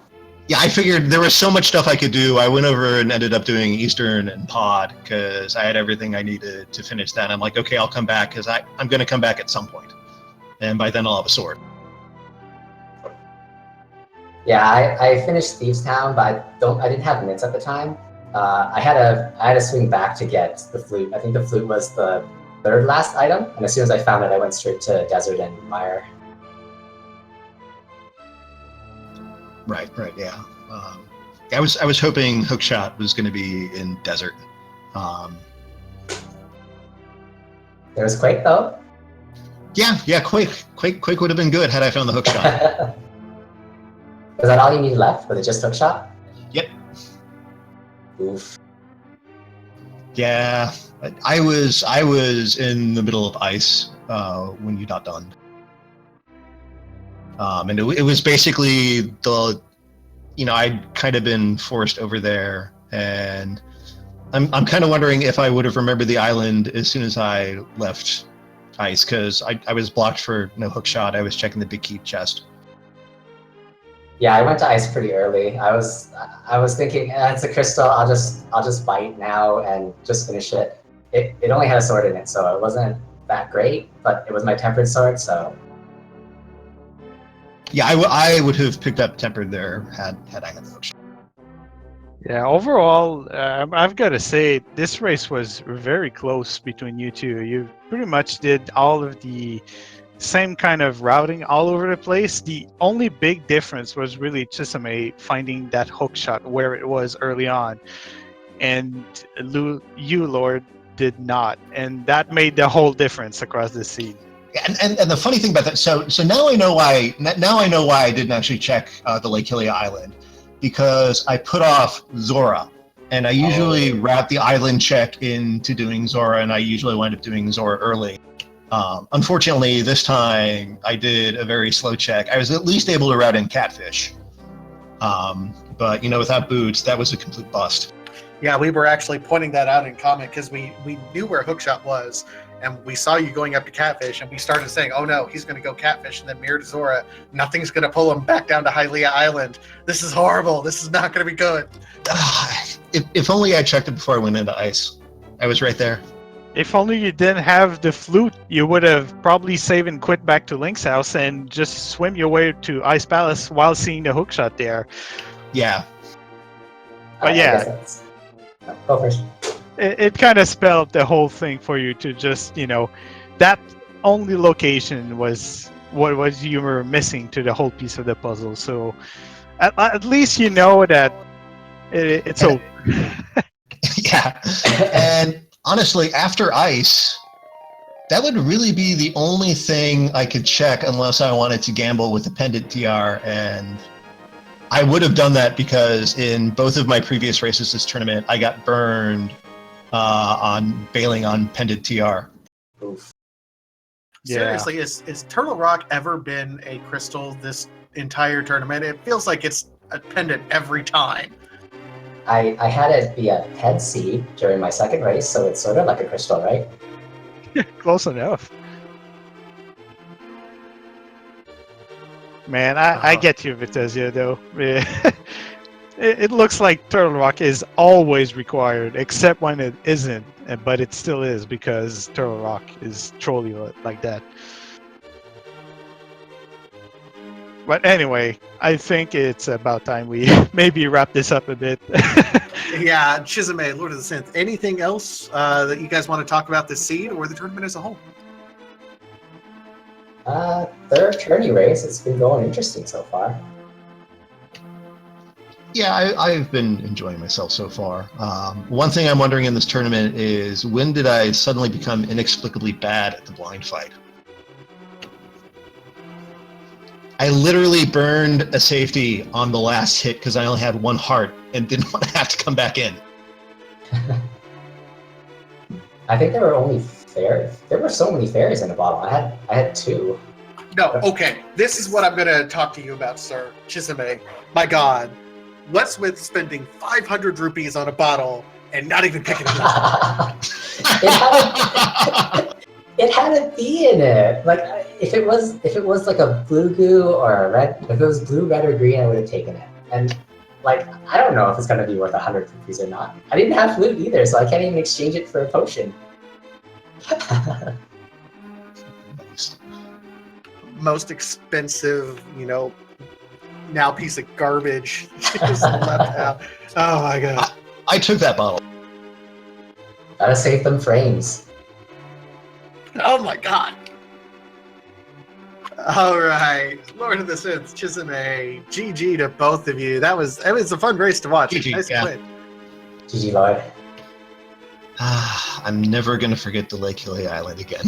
Yeah, I figured there was so much stuff I could do. I went over and ended up doing Eastern and Pod because I had everything I needed to finish that. I'm like, okay, I'll come back because I'm going to come back at some point. And by then I'll have a sword. Yeah, I finished Thieves Town, but I didn't have mitts at the time. I had to swing back to get the flute. I think the flute was the third last item, and as soon as I found it, I went straight to Desert and Mire. Right, yeah. I was hoping Hookshot was going to be in Desert. There was Quake though. Yeah, Quake would have been good had I found the Hookshot. Was that all you needed left? Was it just Hookshot? Yep. Oof. Yeah, I was in the middle of ice when you got done. And it was basically I'd kind of been forced over there, and I'm kind of wondering if I would have remembered the island as soon as I left ice, because I was blocked for no hookshot. I was checking the big key chest. Yeah, I went to ice pretty early. I was thinking, it's a crystal. I'll just bite now and just finish it. It only had a sword in it, so it wasn't that great. But it was my tempered sword, so. Yeah, I would have picked up tempered there had I had the hookshot. Yeah, overall, I've got to say, this race was very close between you two. You pretty much did all of the same kind of routing all over the place. The only big difference was really Chisame finding that hook shot where it was early on. And you, Lord, did not. And that made the whole difference across the scene. And the funny thing about that, so now I know why I didn't actually check the Lake Hylia Island, because I put off Zora, and I usually route the island check into doing Zora, and I usually wind up doing Zora early. Unfortunately, this time I did a very slow check. I was at least able to route in Catfish, but without boots, that was a complete bust. Yeah, we were actually pointing that out in comment because we knew where Hookshot was, and we saw you going up to Catfish, and we started saying, oh no, he's going to go Catfish, and then Mirror to Zora. Nothing's going to pull him back down to Hylia Island. This is horrible. This is not going to be good. If only I checked it before I went into ice. I was right there. If only you didn't have the flute, you would have probably saved and quit back to Link's house and just swim your way to Ice Palace while seeing the hookshot there. Yeah. But yeah. Go first. It kind of spelled the whole thing for you to just, that only location was what was you were missing to the whole piece of the puzzle. So at least you know that it's over. Yeah. And honestly, after ice, that would really be the only thing I could check unless I wanted to gamble with the pendant TR, and I would have done that because in both of my previous races this tournament, I got burned on bailing on pendant TR. Oof. Yeah. Seriously, is Turtle Rock ever been a crystal this entire tournament? It feels like it's a pendant every time. I had it be a head seed during my second race, so it's sort of like a crystal, right? Close enough. Man, I get you, Vitezia, though. It looks like Turtle Rock is always required, except when it isn't, but it still is because Turtle Rock is trolly like that. But anyway, I think it's about time we maybe wrap this up a bit. Yeah, Chisame, Lord of the Synth. Anything else that you guys want to talk about this seed or the tournament as a whole? Third tourney race. It's been going interesting so far. Yeah, I've been enjoying myself so far. One thing I'm wondering in this tournament is when did I suddenly become inexplicably bad at the blind fight? I literally burned a safety on the last hit because I only had one heart and didn't want to have to come back in. I think there were only fairies. There were so many fairies in a bottle. I had 2. No, okay. This is what I'm going to talk to you about, sir. Chisame. My God. What's with spending 500 rupees on a bottle and not even picking it up? It had a bee in it. Like if it was like a blue goo or a red, if it was blue, red, or green, I would have taken it. And like I don't know if it's gonna be worth 100 rupees or not. I didn't have flute either, so I can't even exchange it for a potion. Most expensive, now piece of garbage just left out. Oh my God. I took that bottle. Gotta save them frames. Oh my God. All right. Lord of the Synth, Chisame, GG to both of you. It was a fun race to watch. GG, Nice yeah. win. GG, Lord. I'm never going to forget the Lake Hilly Island again.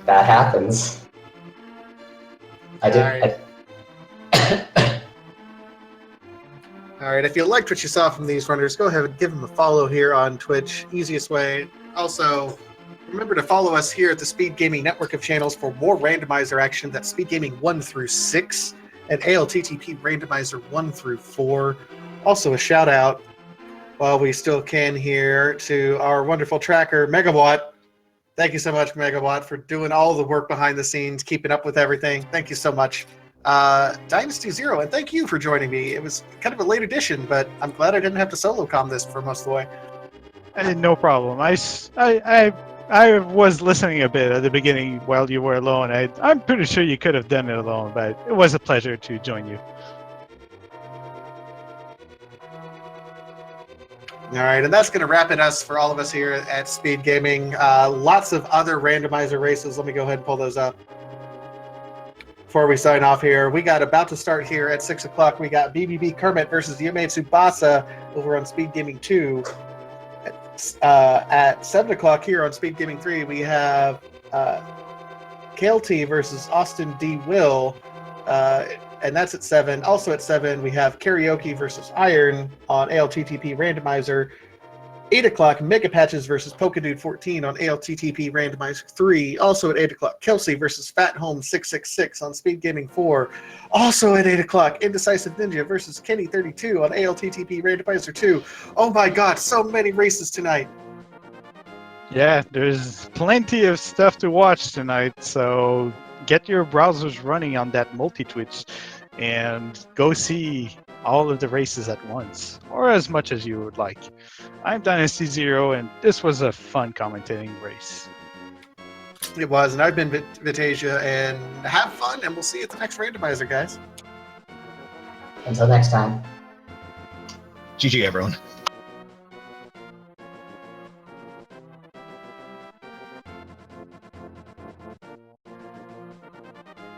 That happens. I did. All right, if you liked what you saw from these runners, go ahead and give them a follow here on Twitch. Easiest way. Also, remember to follow us here at the Speed Gaming Network of channels for more randomizer action. That's Speed Gaming 1 through 6 and ALTTP Randomizer 1 through 4. Also, a shout out, while we still can here, to our wonderful tracker, Megawatt. Thank you so much, Megawatt, for doing all the work behind the scenes, keeping up with everything. Thank you so much. Dynasty Zero, and thank you for joining me. It was kind of a late edition, but I'm glad I didn't have to solo com this for most of the way. No problem. I was listening a bit at the beginning while you were alone. I'm pretty sure you could have done it alone, but it was a pleasure to join you. All right, and that's going to wrap it us for all of us here at Speed Gaming. Lots of other randomizer races. Let me go ahead and pull those up before we sign off here. We got about to start here at 6 o'clock. We got BBB Kermit versus Yume Tsubasa over on Speed Gaming 2. At 7 o'clock here on Speed Gaming 3, we have KLT versus Austin D. Will, and that's at 7. Also at 7, we have Karaoke versus Iron on ALTTP Randomizer. 8 o'clock, Mega Patches versus Pokedude 14 on ALTTP Randomizer 3. Also at 8 o'clock, Kelsey versus Fat Home 666 on Speed Gaming 4. Also at 8 o'clock, Indecisive Ninja versus Kenny 32 on ALTTP Randomizer 2. Oh my God, so many races tonight. Yeah, there's plenty of stuff to watch tonight, so get your browsers running on that multi-Twitch and go see all of the races at once, or as much as you would like. I'm Dynasty Zero, and this was a fun commentating race. It was, and I've been Vitasia, and have fun, and we'll see you at the next randomizer, guys. Until next time. GG, everyone.